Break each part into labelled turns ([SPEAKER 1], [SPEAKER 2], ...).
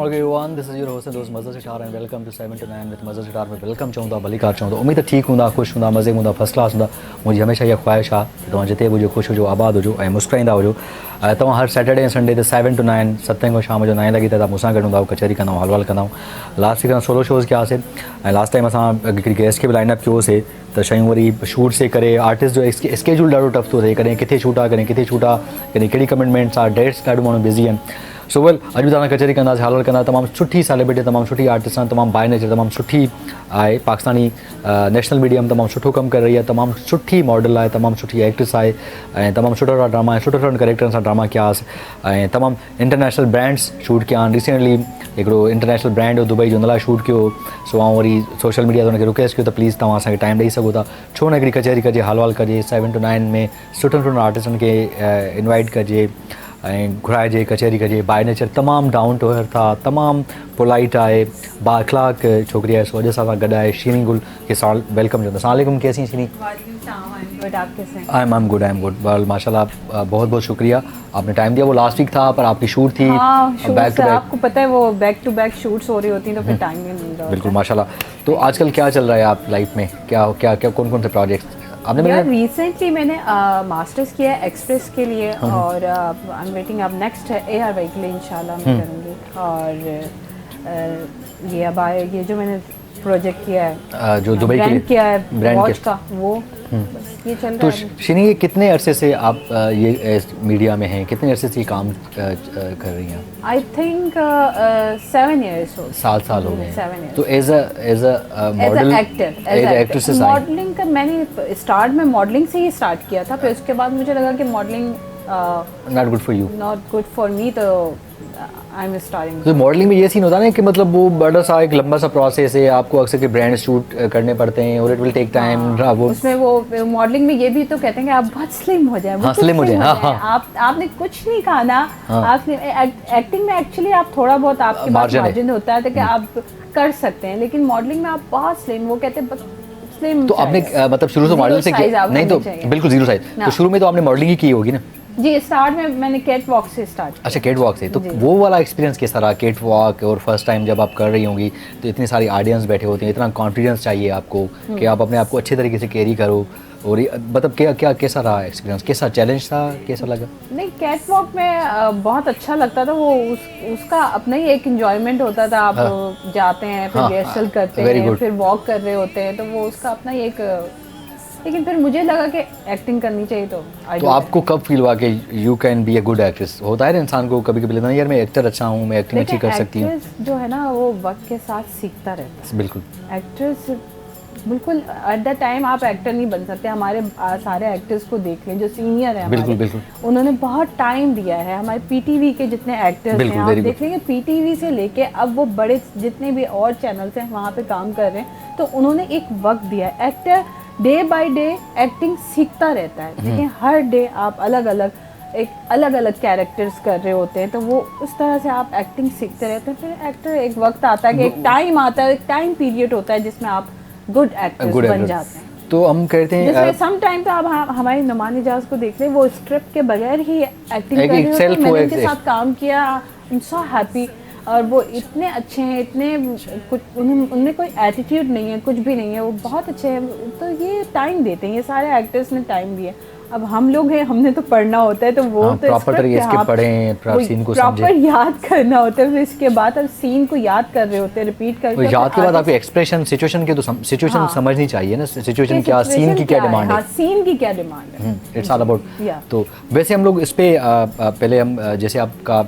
[SPEAKER 1] Assalamualaikum everyone, this is your host and dost Mazhar Sitar and welcome to 7 to 9 with Mazhar Sitar में welcome चाहूँगा भली car चाहूँगा उम्मीद है ठीक हूँ खुश हूँ मज़े हूँ फर्स्ट क्लास हूँ मुझे हमेशा यह ख्वाहिश है कि तुम जिते हुए खुश हो जो आबाद हो जो ऐं मुस्कुराईंदा हो जो तव्हां हर सैटरडे ऐं संडे ते 7 to 9 सतें खां शाम जो 9 लॻे तव्हां मूंसां गॾु हूंदा कचहरी कंदा हलवाल कंदा लास्ट वीक सोलो शोज़ कयासीं ऐं लास्ट टाइम असां हिकिड़ी गेस्ट खे बि लाइन अप कयोसीं त शयूं वरी शूट से करे आर्टिस्ट जो स्केड्यूल ॾाढो टफ थो थिए कॾहिं किथे शूट आहे कॾहिं किथे शूट आहे कॾहिं कहिड़ी कमिटमेंट्स आहे डेट्स ॾाढो माण्हू बिज़ी आहिनि सो वेल अॼु बि तव्हां कचहरी कंदासीं हलवाल कंदा तमामु सुठी सेलिब्रिटी तमामु सुठी आर्टिस्ट आहे तमामु बाय नेचर तमामु सुठी आहे पाकिस्तानी नेशनल मीडिया में तमामु सुठो कमु करे रही आहे तमामु सुठी मॉडल आहे तमामु सुठी एक्ट्रेस आहे ऐं तमामु सुठा ड्रामा आहे सुठे कैरेक्टरनि सां ड्रामा कयासीं ऐं तमामु इंटरनेशनल ब्रांड्स शूट कया आहिनि रिसेंटली हिकिड़ो इंटरनेशनल ब्रांड हो दुबई जो उन लाइ शूट कयो सो आउं वरी सोशल मीडिया ते हुनखे रिक्वेस्ट कयो त प्लीज़ तव्हां असांखे टाइम ॾेई सघो था छो न हिकिड़ी कचहरी कजे हलवाल कजे 7 to 9 में सुठनि सुठनि आर्टिस्टनि खे इनवाइट कजे ऐं घुराइजे कचहरी कजे बाय नेचर तमामु डाउन टू अर्थ आहे तमामु पोलाइट आहे बाअख़लाक़ छोकिरी आहे सो अॼु असां सां गॾु आहे शीनी गुल खे साल वेलकम चवंदा अस्सलाम वालेकुम कैसी शीनी आई एम गुड वेल माशाल्लाह बहुत बहुत शुक्रिया आपने टाइम दिया वो लास्ट वीक था पर आपकी शूट थी बैक टू बैक
[SPEAKER 2] आपको पता है वो बैक टू बैक शूट्स हो रही होती हैं तो फिर टाइम नहीं मिल रहा
[SPEAKER 1] बिल्कुल माशाल्लाह तो आजकल क्या चल रहा है आप लाइफ में क्या क्या क्या कौन कौन से प्रोजेक्ट्स आपने
[SPEAKER 2] यार रिसेंटली मैंने मास्टर्स किया है एक्सप्रेस के लिए और आई एम वेटिंग अब नेक्स्ट AR वाई के लिए इंशाल्लाह मैं करूँगी और ये अब ये जो मैंने प्रोजेक्ट किया है
[SPEAKER 1] जो दुबई के
[SPEAKER 2] किया है
[SPEAKER 1] ब्रांड
[SPEAKER 2] वॉच का वो बस ये चल रहा है
[SPEAKER 1] तो शीनी ये कितने अरसे से आप ये मीडिया में हैं कितने अरसे से ये काम कर रही हैं
[SPEAKER 2] आई थिंक 7 years
[SPEAKER 1] 7 साल हो गए
[SPEAKER 2] 7 years
[SPEAKER 1] तो as a model
[SPEAKER 2] actor modelling का मैंने स्टार्ट में मॉडलिंग से ही स्टार्ट किया था फिर उसके बाद मुझे लगा कि modelling
[SPEAKER 1] not good for you
[SPEAKER 2] not good for me तो आई एम स्टार्टिंग
[SPEAKER 1] तो मॉडलिंग में ये सीन होता है ना कि मतलब वो बड़ा सा एक लंबा सा प्रोसेस है आपको अक्सर के ब्रांड शूट करने पड़ते हैं और इट विल टेक टाइम वो
[SPEAKER 2] उसमें वो मॉडलिंग में ये भी तो कहते हैं कि आप बहुत स्लिम हो जाए
[SPEAKER 1] स्लिम हो जाए
[SPEAKER 2] आपने कुछ नहीं कहा ना आपने एक्टिंग में एक्चुअली आप थोड़ा बहुत आपके पास मार्जिन होता है तो कि आप कर सकते हैं लेकिन मॉडलिंग में आप बहुत स्लिम वो कहते हैं स्लिम
[SPEAKER 1] तो आपने मतलब शुरू से मॉडल से नहीं तो बिल्कुल जीरो साइज तो शुरू में तो आपने मॉडलिंग ही की होगी ना
[SPEAKER 2] जी स्टार्ट में मैंने कैट वॉक से स्टार्ट किया
[SPEAKER 1] अच्छा कैट वॉक से तो वो वाला एक्सपीरियंस कैसा रहा कैट वॉक और फर्स्ट टाइम जब आप कर रही होंगी तो इतनी सारी ऑडियंस बैठे होते हैं इतना कॉन्फिडेंस चाहिए आपको कि आप अपने आप को अच्छे तरीके से कैरी करो और मतलब क्या क्या कैसा रहा एक्सपीरियंस कैसा चैलेंज था कैसा लगा
[SPEAKER 2] नहीं कैट वॉक में बहुत अच्छा लगता था वो उसका अपना ही एक एंजॉयमेंट होता था आप जाते हैं फिर रिहर्सल करते हैं फिर वॉक कर रहे होते हैं तो वो उसका अपना ही एक लेकिन फिर मुझे लगा कि एक्टिंग करनी चाहिए तो
[SPEAKER 1] आपको कब फील हुआ कि you can be a good actress होता है ना इंसान को कभी कभी लगता है यार मैं एक्टर अच्छा हूँ मैं एक्टिंग अच्छी कर सकती हूँ
[SPEAKER 2] जो है ना वो वक्त के साथ सीखता रहता है
[SPEAKER 1] बिल्कुल
[SPEAKER 2] एक्ट्रेस बिल्कुल एट द टाइम आप एक्टर नहीं बन सकते हमारे सारे एक्टर्स को देख लें जो सीनियर हैं
[SPEAKER 1] बिल्कुल बिल्कुल
[SPEAKER 2] उन्होंने बहुत टाइम दिया है हमारे PTV के जितने एक्टर्स हैं आप देख लेंगे PTV से लेके अब वो बड़े जितने भी और चैनल्स हैं वहाँ पे काम कर रहे हैं तो उन्होंने एक वक्त दिया है actor day by day acting सीखता रहता है देखिए हर डे आप अलग अलग कैरेक्टर्स कर रहे होते हैं तो वो उस तरह से आप एक्टिंग सीखते रहते हैं फिर एक्टर एक वक्त आता है कि एक टाइम आता है एक टाइम पीरियड होता है जिसमें आप गुड एक्टर्स बन जाते हैं
[SPEAKER 1] तो हम कहते हैं
[SPEAKER 2] जैसे सम टाइम तो आप हमारी नुमान इजाज को देख लें वो स्क्रिप्ट के बगैर ही एक्टिंग कर रही होती है मैंने उनके साथ काम किया आई एम सो हैप्पी और वो इतने अच्छे हैं इतने कुछ उनमें कोई एटीट्यूड नहीं है कुछ भी नहीं है वो बहुत अच्छे हैं तो ये टाइम देते हैं ये सारे एक्टर्स ने टाइम दिया अब हम लोग हैं हमने तो पढ़ना होता है तो वो तो
[SPEAKER 1] प्रॉपर तरीके से पढ़ें सीन को समझें
[SPEAKER 2] प्रॉपर याद करना होता है फिर इसके बाद अब सीन को याद कर रहे होते हैं रिपीट करके
[SPEAKER 1] तो याद के बाद आपके एक्सप्रेशन सिचुएशन के तो सिचुएशन समझनी चाहिए ना सिचुएशन क्या सीन की क्या डिमांड है
[SPEAKER 2] सीन की क्या डिमांड है
[SPEAKER 1] इट्स ऑल अबाउट तो वैसे हम लोग इस पे पहले हम जैसे आपका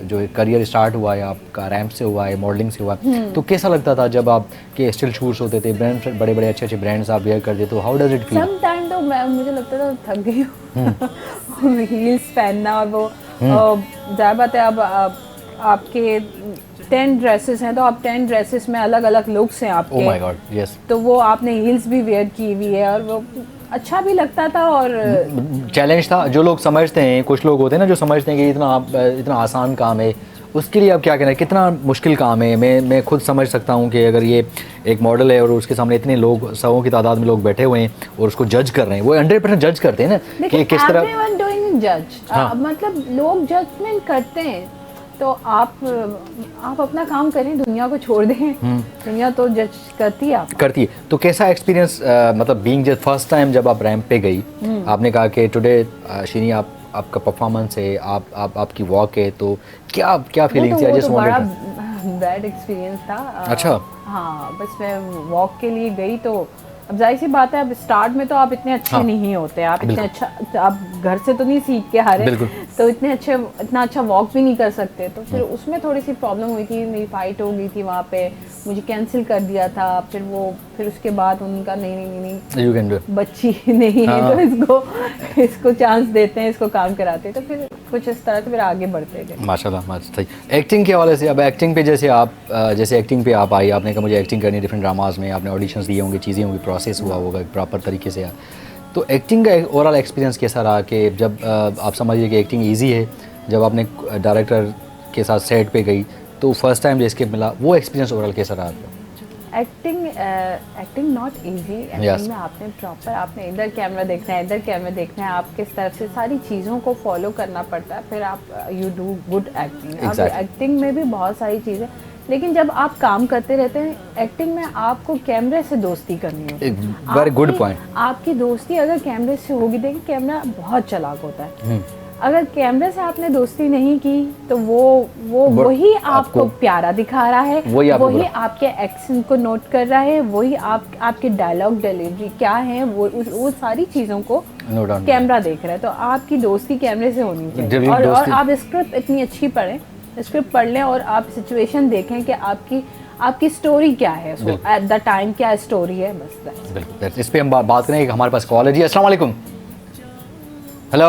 [SPEAKER 1] जो करियर स्टार्ट हुआ है आपका रैंप से हुआ है मॉडलिंग से हुआ तो कैसा लगता था जब आप के स्टिल शूट्स होते थे ब्रांड बड़े बड़े अच्छे ब्रांड्स आप वेयर करते तो how does it feel
[SPEAKER 2] some time तो मुझे लगता था थक गई हूँ हील्स पहनना और वो ज़्यादा बात है अब आपके 10 ड्रेसेस हैं तो आप 10 ड्रेसेस में अलग अलग लुक्स हैं आपके
[SPEAKER 1] ओह माय गॉड यस
[SPEAKER 2] तो वो आपने हील्स भी वेयर की हुई है और वो अच्छा भी लगता था और
[SPEAKER 1] चैलेंज था जो लोग समझते हैं कुछ लोग होते हैं ना जो समझते हैं कि इतना आसान काम है उसके लिए आप क्या कहना है कितना मुश्किल काम है मैं खुद समझ सकता हूँ कि अगर ये एक मॉडल है और उसके सामने इतने लोग सौ की तादाद में लोग बैठे हुए हैं और उसको जज कर रहे हैं वो 100% जज करते हैं ना कि किस तरह
[SPEAKER 2] जज मतलब लोग जजमेंट करते हैं तो आप अपना काम करें, दुनिया को छोड़ दें। दुनिया तो जज करती है आप
[SPEAKER 1] करती है। तो कैसा एक्सपीरियंस मतलब बीइंग जब फर्स्ट टाइम जब आप रैंप पे गई, आपने कहा कि टुडे शिरीन आपका परफॉर्मेंस है, आपकी वॉक है, तो क्या क्या फीलिंग थी? आई जस्ट
[SPEAKER 2] बड़ा
[SPEAKER 1] वांटेड।
[SPEAKER 2] बैड एक्सपीरियंस था।
[SPEAKER 1] अच्छा।
[SPEAKER 2] हाँ, बस मैं वॉक के लिए गई तो अब जाहिर सी बात है, अब स्टार्ट में तो आप इतने अच्छे
[SPEAKER 1] हाँ,
[SPEAKER 2] नहीं होते, आप इतने अच्छा, आप घर से तो नहीं सीख के आ रहे, तो इतना अच्छा वॉक भी नहीं कर सकते। तो फिर उसमें थोड़ी सी प्रॉब्लम हुई थी, मेरी फाइट हो गई थी वहाँ पे, मुझे कैंसिल कर दिया था। फिर उसके बाद उनका नहीं बच्ची नहीं है, तो इसको चांस देते हैं, इसको काम कराते हैं। तो फिर कुछ इस तरह से फिर आगे बढ़ते गए।
[SPEAKER 1] माशाल्लाह सही। एक्टिंग के हवाले से, अब एक्टिंग पे जैसे एक्टिंग पे आप आई, आपने कहा मुझे एक्टिंग करनी, डिफरेंट ड्रामाज में आपने ऑडिशंस दिए होंगे, चीज़ें होंगी, प्रोसेस हुआ होगा प्रॉपर तरीके से। तो एक्टिंग का ओवरऑल एक्सपीरियंस कैसा रहा कि जब आप समझिए कि एक्टिंग ईजी है, जब आपने डायरेक्टर के साथ सेट पे गई तो फर्स्ट टाइम जो एस्केप मिला, वो एक्सपीरियंस ओवरऑल कैसा रहा आपका?
[SPEAKER 2] Acting not easy. एक्टिंग में आपने प्रॉपर, आपने इधर कैमरा देखना है, इधर कैमरा देखना है, आपके तरफ से सारी चीज़ों को फॉलो करना पड़ता है, फिर आप you do good acting. Acting में भी बहुत सारी चीज़ें, लेकिन जब आप काम करते रहते हैं एक्टिंग में, आपको कैमरे से दोस्ती करनी होती है।
[SPEAKER 1] Very good point.
[SPEAKER 2] आपकी दोस्ती अगर कैमरे से होगी, देखिए कैमरा बहुत चालाक होता है, अगर कैमरे से आपने दोस्ती नहीं की तो वो वही आपको प्यारा दिखा रहा है, वही आपके एक्शन को नोट कर रहा है, वही आपके डायलॉग डिलीवरी क्या है, वो सारी चीज़ों को कैमरा देख रहा है। तो आपकी दोस्ती कैमरे से होनी चाहिए। और आप स्क्रिप्ट इतनी अच्छी पढ़ें, स्क्रिप्ट पढ़ लें और आप सिचुएशन देखें कि आपकी स्टोरी क्या है, एट द टाइम क्या स्टोरी है, बस।
[SPEAKER 1] बिल्कुल, इस पे हम बात करेंगे। हमारे पास कॉल है जी। अस्सलाम वालेकुम। हेलो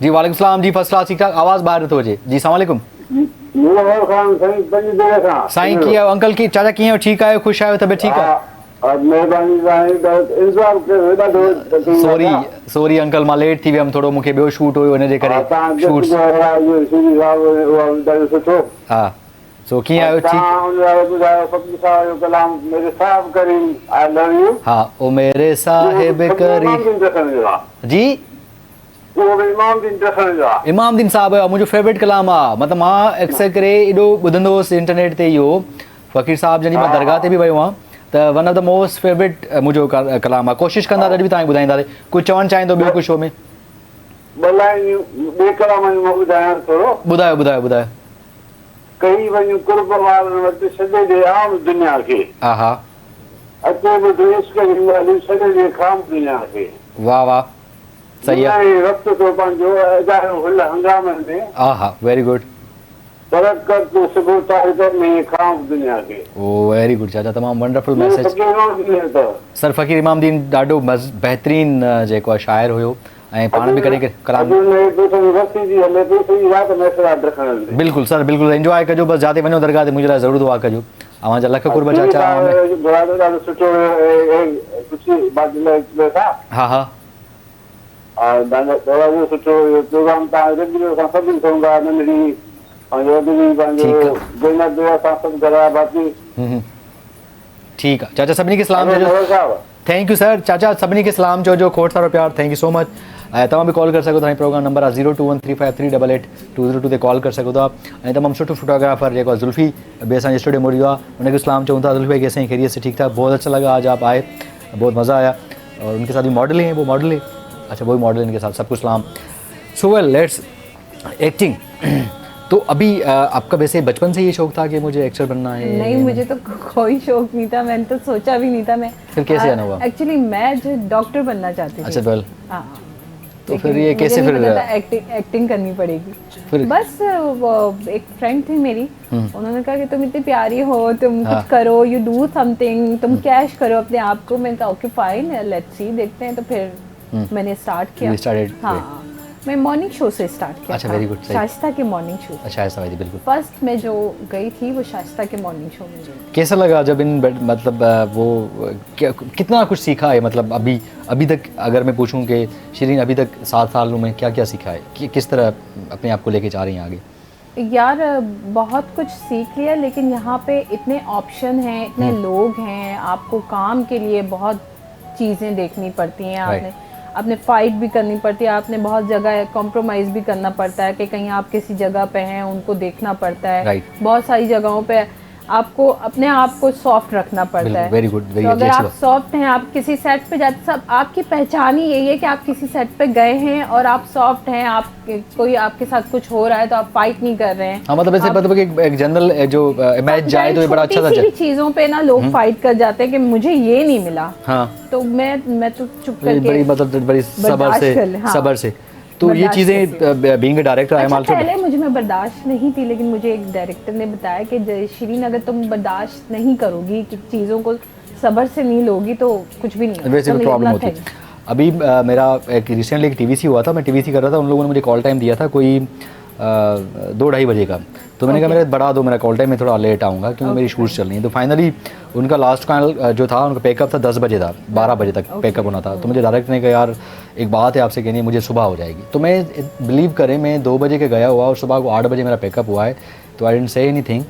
[SPEAKER 1] जी, वालेकुम सलाम जी, फर्स्ट क्लास, ठीक ठाक, आवाज़ बाहर तो जी। जी सलाम वालेकुम। साईं की अंकल की चाचा कीअं ठीक आयो, खुश आयो, तबियत ठीक है? सॉरी अंकल, मां लेट थी वियमि थोड़ो, मूंखे ॿियो शूट हुयो हिन जे करे। हा, सो कीअं आयो? ठीक। हा, ओ मेरे साहिब करीम जी, इमामदीन साहब जो मुंहिंजो फेवरेट कलाम आहे। मतिलबु मां अक्सर करे एॾो ॿुधंदो हुउसि इंटरनेट ते, इहो फ़कीर साहब जॾहिं मां दरगाह ते बि वियो आहियां, त one of the most favourite मुंहिंजो कलाम आहे। कोशिशि कंदा अॼु बि तव्हांखे ॿुधाईंदासीं। कुझु चवणु चाहींदो ॿियो कुझु शो में? ॿुधायो।
[SPEAKER 3] कई वञूं कुर्ब वारनि वटि सॼे जे आम दुनिया खे,
[SPEAKER 1] हा,
[SPEAKER 3] अचे बि इश्क जी ॻाल्हियूं सॼे जे खाम दुनिया खे।
[SPEAKER 1] वाह, सही है।
[SPEAKER 3] वक्त तो पंहिंजो अजायो हुल हंगामनि में,
[SPEAKER 1] हा, वेरी गुड,
[SPEAKER 3] बरकत तो सुबह तारीख़ में खाम दुनिया के।
[SPEAKER 1] ओ वेरी गुड चाचा, तमामु वंडरफुल मैसेज। सर फ़कीर इमामदीन ॾाढो बहितरीन जेको आहे शाइर हुयो, ऐं पाण बि कॾहिं कलाम। बिल्कुलु सर, बिल्कुलु एंजॉय कजो, बसि जाते वञो दरगाह ते, मुंहिंजे लाइ ज़रूरु दुआ कजो। अवां जा लख कुर्ब चाचा। हा,
[SPEAKER 3] सुठो प्रोग्राम
[SPEAKER 1] ठीकु आहे चाचा, सभिनी खे सलाम चइजो। Thank you sir. चाचा सभिनी खे सलाम चइजो, खोड़ सारो प्यार, थैंक यू सो मच। ऐं तव्हां बि कॉल करे सघो था, प्रोग्राम नंबर आहे 02135388 ते कॉल करे सघो था। ऐं तमामु सुठो फोटोग्राफर जेको आहे ज़ुल्फ़ी बि असांजे स्टूडियो में मौजूदु आहे, उनखे सलाम चऊं था। ज़ुल्फ़ी भाई कैसे हैं, खैरियत से, ठीक ठाक? बहुत अच्छा लगा आज आप आए, बहुत मज़ा आया। और उनके साथ भी मॉडल हैं, वो मॉडल है, अच्छा वही मॉडल, इनके साथ सबको सलाम। So well, let's acting. तो अभी आपका वैसे बचपन से ये शौक था कि मुझे एक्टर बनना है?
[SPEAKER 2] नहीं, मुझे तो कोई शौक नहीं था, मैंने तो सोचा भी नहीं था। मैं
[SPEAKER 1] फिर कैसे आना हुआ?
[SPEAKER 2] एक्चुअली मैं जो डॉक्टर बनना चाहती थी।
[SPEAKER 1] अच्छा, वेल,
[SPEAKER 2] हाँ,
[SPEAKER 1] तो फिर ये कैसे? फिर
[SPEAKER 2] एक्टिंग करनी पड़ेगी। फिर बस वो एक फ्रेंड थी मेरी, उन्होंने कहा कि तुम इतनी प्यारी हो, तुम कुछ करो, यू डू समथिंग, तुम कैश करो अपने आप को। मैंने कहा ओके फाइन, लेट्स सी, देखते हैं। तो फिर मैंने स्टार्ट किया। हाँ, मैं मॉर्निंग शो से स्टार्ट किया।
[SPEAKER 1] अच्छा, वेरी गुड।
[SPEAKER 2] शाइस्ता के मॉर्निंग शो।
[SPEAKER 1] अच्छा, शाइस्ता भाई, बिल्कुल।
[SPEAKER 2] फर्स्ट मैं जो गई थी वो शाइस्ता के मॉर्निंग शो में गई।
[SPEAKER 1] कैसा लगा जब मतलब वो कितना कुछ सीखा है? मतलब अभी तक अगर मैं पूछूं कि शिरीन अभी तक 7 सालों में क्या क्या सीखा है, किस तरह अपने आप को लेके जा रही हैं आगे?
[SPEAKER 2] यार बहुत कुछ सीख लिया, लेकिन यहाँ पे इतने ऑप्शन हैं, इतने लोग हैं, आपको काम के लिए बहुत चीज़ें देखनी पड़ती हैं। आपने फाइट भी करनी पड़ती है, आपने बहुत जगह कॉम्प्रोमाइज़ भी करना पड़ता है कि कहीं आप किसी जगह पे हैं उनको देखना पड़ता है। बहुत सारी जगहों पे आपको अपने आप को सॉफ्ट रखना पड़ता है।
[SPEAKER 1] वेरी गुड,
[SPEAKER 2] तो अगर आप सॉफ्ट हैं, आप किसी सेट पे जाते, सब आपकी पहचान ही यही है कि आप किसी सेट पे गए हैं और आप सॉफ्ट हैं, आप कोई आपके साथ कुछ हो रहा है तो आप फाइट नहीं कर रहे हैं।
[SPEAKER 1] हाँ, मतलब ऐसे मतलब कि एक जनरल जो मैच जाए तो ये बड़ा अच्छा था।
[SPEAKER 2] छोटी सी चीजों पे ना लोग फाइट कर जाते हैं कि मुझे ये नहीं मिला।
[SPEAKER 1] हाँ,
[SPEAKER 2] तो मैं तो चुप करके
[SPEAKER 1] बड़ी मतलब बड़ी सबर से तो ये चीज़ें being a director I am also
[SPEAKER 2] पहले मुझे में बर्दाश्त नहीं थी, लेकिन मुझे एक डायरेक्टर ने बताया कि श्रीनगर तुम बर्दाश्त नहीं करोगी कि चीज़ों को सब्र से नहीं लोगी तो कुछ भी नहीं,
[SPEAKER 1] वैसे भी प्रॉब्लम होती है। अभी मेरा एक रिसेंटली एक टीवीसी हुआ था, मैं टीवीसी कर रहा था, उन लोगों ने मुझे कॉल टाइम दिया था कोई 2-2:30 बजे का। तो मैंने कहा मेरे बढ़ा दो मेरा कॉल टाइम, मैं थोड़ा लेट आऊँगा क्योंकि मेरी शूट्स चल रही हैं। तो फाइनली उनका लास्ट कॉल जो था उनका पैकअप था 10 बजे था, 12 बजे तक पैकअप होना था। तो मुझे डायरेक्टर ने कहा यार एक बात है आपसे कहनी है, मुझे सुबह हो जाएगी। तो मैं बिलीव करें मैं 2 बजे के गया हुआ और सुबह को 8 बजे मेरा पैकअप हुआ है। तो I didn't say anything,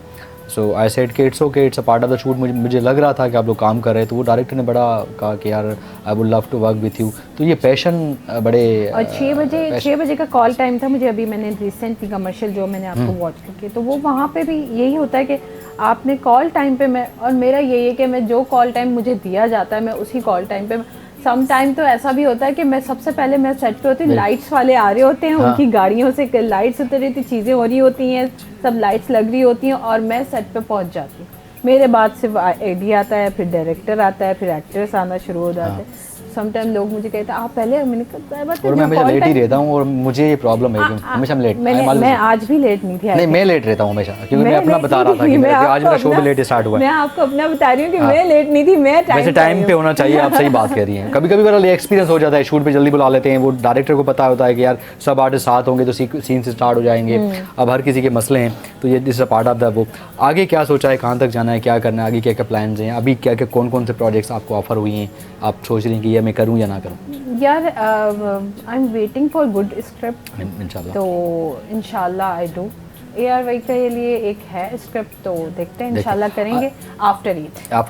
[SPEAKER 1] so I said कि it's okay, it's a part of the shoot. मुझे लग रहा था कि आप लोग काम कर रहे हैं। तो वो डायरेक्टर ने बड़ा कहा कि यार I would love to work with you. तो ये पैशन बड़े।
[SPEAKER 2] और 6 बजे का कॉल टाइम था मुझे। अभी मैंने रिसेंटली कमर्शियल जो मैंने आपको वॉच की, तो वो वहाँ पे भी यही होता है कि आपने कॉल टाइम पे मैं, और मेरा यही है कि मैं जो कॉल टाइम मुझे दिया जाता है मैं उसी कॉल टाइम पे। सम टाइम तो ऐसा भी होता है कि मैं सबसे पहले मैं सेट पे होती हूँ, लाइट्स वाले आ रहे होते हैं, उनकी गाड़ियों से लाइट्स उतर रही थी, चीज़ें हो रही होती हैं, सब लाइट्स लग रही होती हैं और मैं सेट पे पहुँच जाती हूँ। मेरे बाद सिर्फ एडी आता है, फिर डायरेक्टर आता है, फिर एक्टर्स आना शुरू हो जाते हैं। समटाइम लोग मुझे कहते हैं आप पहले, मैंने कहा
[SPEAKER 1] और मैं हमेशा लेट ही रहता हूँ और मुझे ये प्रॉब्लम है कि हमेशा लेट।
[SPEAKER 2] मैं आज भी लेट नहीं थी।
[SPEAKER 1] नहीं, मैं लेट रहता हूँ हमेशा क्योंकि मैं अपना बता रहा था कि आज मेरा शो भी लेट स्टार्ट हुआ है।
[SPEAKER 2] मैं आपको अपना बता रही हूँ कि मैं लेट नहीं थी, मैं
[SPEAKER 1] वैसे टाइम पे होना चाहिए। आप सही बात कह रही हैं। कभी कभी मेरा एक्सपीरियंस हो जाता है, शूट पे जल्दी बुला लेते हैं, वो डायरेक्टर को पता होता है कि यार सब आर्टिस्ट साथ होंगे तो सीन से स्टार्ट हो जाएंगे। अब हर किसी के मसले हैं, तो ये this is a part of the वो। आगे क्या सोचा है, कहाँ तक जाना है, क्या करना है, आगे क्या क्या प्लान्स हैं, अभी क्या क्या कौन से प्रोजेक्ट्स आपको ऑफर हुई हैं, आप सोच रही हैं कि ये मैं करूँ या ना करूँ?
[SPEAKER 2] यार I am waiting for good script,
[SPEAKER 1] इंशाल्लाह।
[SPEAKER 2] तो इंशाल्लाह आई डू। ARY के लिए एक है स्क्रिप्ट, तो देखते हैं इंशाल्लाह करेंगे आफ्टर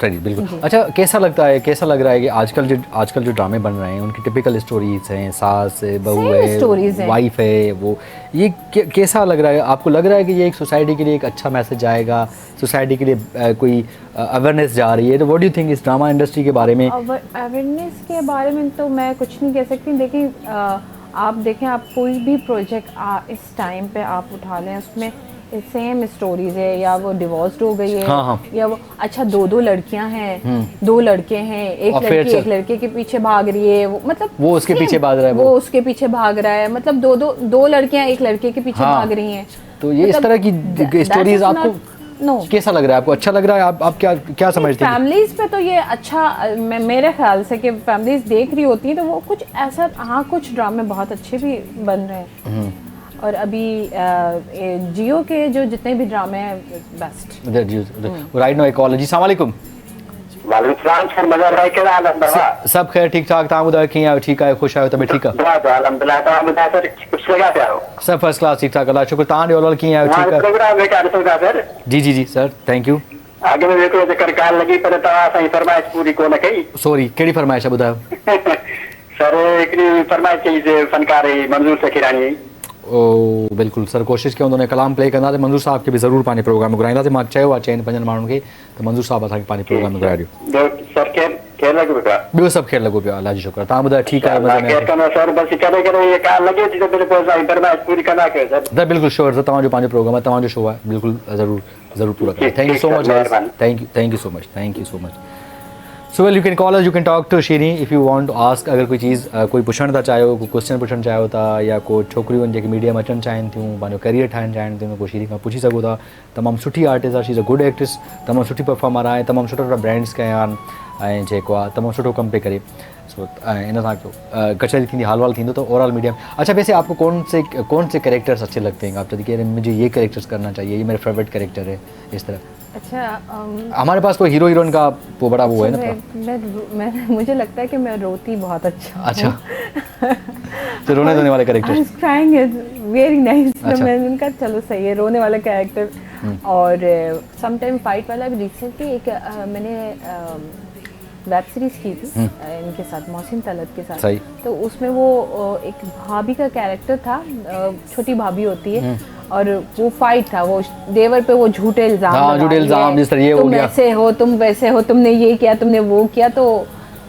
[SPEAKER 2] ईद।
[SPEAKER 1] बिल्कुल। अच्छा, कैसा लगता है, कैसा लग रहा है कि आजकल जो ड्रामे बन रहे हैं उनकी टिपिकल स्टोरीज हैं, सास है, बहू है, वाइफ है, वो ये कैसा लग रहा है आपको? लग रहा है कि ये एक सोसाइटी के लिए एक अच्छा मैसेज आएगा, सोसाइटी के लिए कोई अवेयरनेस जा रही है? तो व्हाट डू यू थिंक इस ड्रामा इंडस्ट्री के बारे में?
[SPEAKER 2] अवेयरनेस के बारे में तो मैं कुछ नहीं कह सकती। देखिए आप देखें, आप कोई भी प्रोजेक्ट इस टाइम पे आप उठा लें, उसमें सेम स्टोरीज है, या वो डिवोर्स्ड हो गई है,
[SPEAKER 1] हाँ।
[SPEAKER 2] या वो अच्छा दो लड़कियां हैं, 2 लड़के हैं, एक लड़की एक लड़के के पीछे भाग रही है, वो मतलब
[SPEAKER 1] वो उसके पीछे भाग रहा है,
[SPEAKER 2] वो उसके पीछे भाग रहा है, मतलब दो लड़कियां एक लड़के के पीछे भाग रही हैं।
[SPEAKER 1] तो ये इस तरह की स्टोरीज आपको कैसा लग रहा है? आपको अच्छा लग रहा है? आप क्या समझते हैं?
[SPEAKER 2] फैमिलीज पे तो ये अच्छा, मेरे ख्याल से कि फैमिलीज देख रही होती हैं तो वो कुछ ऐसा, हाँ कुछ ड्रामे बहुत अच्छे भी बन रहे हैं। और अभी जियो के जो जितने भी ड्रामे हैं बेस्ट।
[SPEAKER 1] राइट नो कॉल जी। अस्सलाम वालेकुम।
[SPEAKER 3] वालेकुम सलाम सर, मजा रहा है के अल्हम्दुलिल्लाह
[SPEAKER 1] सब खैर ठीक ठाक। ता बुधा की है? ठीक है, खुश आयो तबे ठीक है?
[SPEAKER 3] अल्हम्दुलिल्लाह। ता बुधा सर कुछ लगा पे आओ?
[SPEAKER 1] सब फर्स्ट क्लास ठीक ठाक, अल्लाह शुक्र। ता डोलर की है? ठीक है,
[SPEAKER 3] प्रोग्राम में कर सकदा सर?
[SPEAKER 1] जी सर, थैंक यू।
[SPEAKER 3] आगे में देखो जे करकाल लगी पर ता सही फरमाइश पूरी को न कई।
[SPEAKER 1] सॉरी, केड़ी फरमाइश है बुधायो?
[SPEAKER 3] सर एकनी फरमाइश की जे फनकार मंजूर सखीरानी।
[SPEAKER 1] ओ बिल्कुल सर, कोशिश कयूं उन्हें कलाम प्ले कंदा मंजूर साहब के भी ज़रूर पानी प्रोग्राम घुराईंदासीं। मां चयो आहे 4-5 माण्हुनि खे त मंजूर साहब असांखे पानी प्रोग्राम घुराए ॾियो।
[SPEAKER 3] सर के लॻो पिया?
[SPEAKER 1] ॿियो सभु ख़ैरु लॻो पियो, अलाह जी शुक्र। तव्हां ॿुधायो ठीकु आहे?
[SPEAKER 3] सर बस करे ये काल लगे थी तो मेरे को साईं फरमाइश पूरी कंदा कयो सर।
[SPEAKER 1] सर बिल्कुल श्योर सर, तव्हांजो पंहिंजो प्रोग्राम आहे, तव्हांजो शो आहे, बिल्कुल ज़रूर पूरा कयो। Thank you so much, thank you so much. So well, you can call us, you can talk to Shiri if you want to ask. अगर कोई चीज़ कोई पुछण था चाहियो, कोई क्वेश्चन पुछण चाहियो था, या कोई छोकिरियूं जेके मीडिया में अचणु चाहिनि थियूं, पंहिंजो करियर ठाहिणु चाहिनि थियूं, कोई शीरी खां पुछी सघो था। तमामु सुठी आर्टिस्ट आहे, she is a good actress, तमामु सुठी परफॉर्मर आहे, तमामु सुठा ब्रांड्स कया आहिनि, ऐं जेको आहे तमामु सुठो कमु पिए करे। सो इन सां कचहरी थींदी, हाल वाल थींदो तो ओवरऑल मीडिया। अच्छा, वैसे आपको कौन से कैरेक्टर्स अच्छे लगते हैं? आप तो देखिए मुझे ये कैरेक्टर्स करना चाहिए, ये मेरा फेवरेट कैरेक्टर है, इस तरह।
[SPEAKER 2] अच्छा,
[SPEAKER 1] हमारे पास कोई हीरो हीरोइन का वो बड़ा वो है ना?
[SPEAKER 2] मैं मुझे लगता है कि मैं रोती बहुत अच्छा।
[SPEAKER 1] तो रोने धोने वाले character
[SPEAKER 2] crying is very nice. मैंने उनका चलो सही है, रोने वाला कैरेक्टर। और सम टाइम फाइट वाला भी। रिसेंटली एक मैंने वेब सीरीज की थी इनके साथ, मोहसिन तलत के साथ।
[SPEAKER 1] सही।
[SPEAKER 2] तो उसमें वो एक भाभी का कैरेक्टर था, छोटी भाभी होती है, और वो फाइट था, वो देवर पे वो झूठे इल्जाम,
[SPEAKER 1] हाँ, झूठे इल्जाम, जिस तरह ये हो गया,
[SPEAKER 2] तुम ऐसे हो, तुम वैसे हो, तुमने ये किया, तुमने वो किया, तो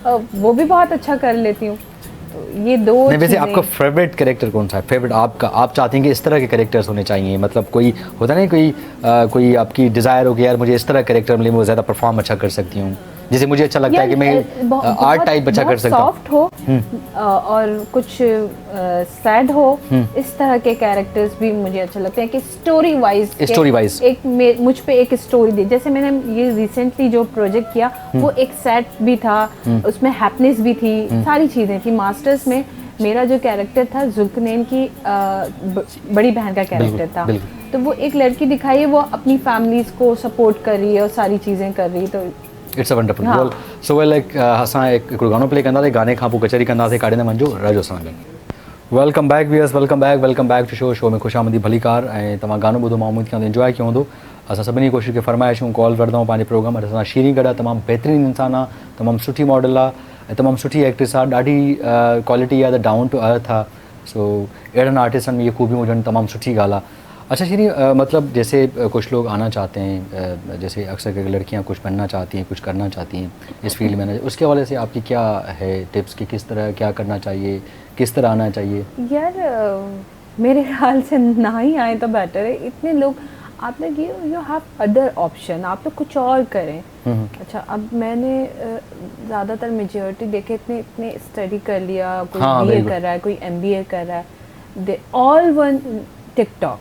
[SPEAKER 2] वो भी बहुत अच्छा कर लेती हूँ। तो ये दो
[SPEAKER 1] नहीं, वैसे
[SPEAKER 2] चीज़ें।
[SPEAKER 1] आपका फेवरेट कैरेक्टर कौन सा है? फेवरेट आपका, आप चाहती हैं कि इस तरह के कैरेक्टर्स होने चाहिए, मतलब कोई होता नहीं, कोई आपकी डिज़ायर हो कि यार मुझे इस तरह कैरेक्टर मिले, मैं ज़्यादा परफॉर्म अच्छा कर सकती हूँ, जैसे मुझे अच्छा लगता है कि मैं आर्ट टाइप अच्छा कर सकता हूँ,
[SPEAKER 2] सॉफ्ट हो और कुछ सैड हो, इस तरह के कैरेक्टर्स भी मुझे अच्छा लगते हैं कि स्टोरी वाइज एक मुझ पे एक स्टोरी दी। जैसे मैंने ये रिसेंटली जो प्रोजेक्ट किया वो एक सैड भी था, उसमें हैप्पीनेस भी थी, सारी चीज़ें थी। मास्टर्स में मेरा जो कैरेक्टर था जुल्कनैन की बड़ी बहन का कैरेक्टर था, तो वो एक लड़की दिखाई है, वो अपनी फैमिलीज को सपोर्ट कर रही है और सारी चीज़ें कर रही है। तो
[SPEAKER 1] it's a wonderful role. So well असां हिकिड़ो गानो प्ले कंदासीं, गाने खां पोइ कचहरी कंदासीं, काॾे न वञिजो, रहिजो असां गॾु। Welcome back viewers, welcome back to show में ख़ुशि आमदी भली कार। ऐं तव्हां गानो ॿुधो, मां उमेद कयां थो एंजॉय कयो हूंदो। असां सभिनी कोशिशि खे फरमाइशूं कॉल कंदा आहियूं पंहिंजे प्रोग्राम। असां शीरी गॾु आहे, तमामु बहितरीनु इंसानु आहे, तमामु सुठी मॉडल आहे ऐं तमामु सुठी एक्ट्रेस आहे, ॾाढी क्वालिटी आहे, त डाउन टू अर्थ आहे। सो अहिड़नि आर्टिस्टनि में ये खूबियूं हुजनि तमामु सुठी ॻाल्हि आहे। अच्छा शीरी, मतलब जैसे कुछ लोग आना चाहते हैं, जैसे अक्सर करके लड़कियां कुछ बनना चाहती हैं, कुछ करना चाहती हैं इस फील्ड में, उसके हवाले से आपकी क्या है टिप्स कि किस तरह क्या करना चाहिए, किस तरह आना चाहिए?
[SPEAKER 2] यार मेरे ख्याल से ना ही आए तो बेटर है। इतने लोग, आप लोग यू हैव अदर ऑप्शन, आप लोग कुछ और करें। अच्छा, अब मैंने ज़्यादातर मेजॉरिटी देखे इतने स्टडी कर लिया, कोई बीए कर रहा है, कोई एमबीए कर रहा है, दे ऑल वन टिकटॉक,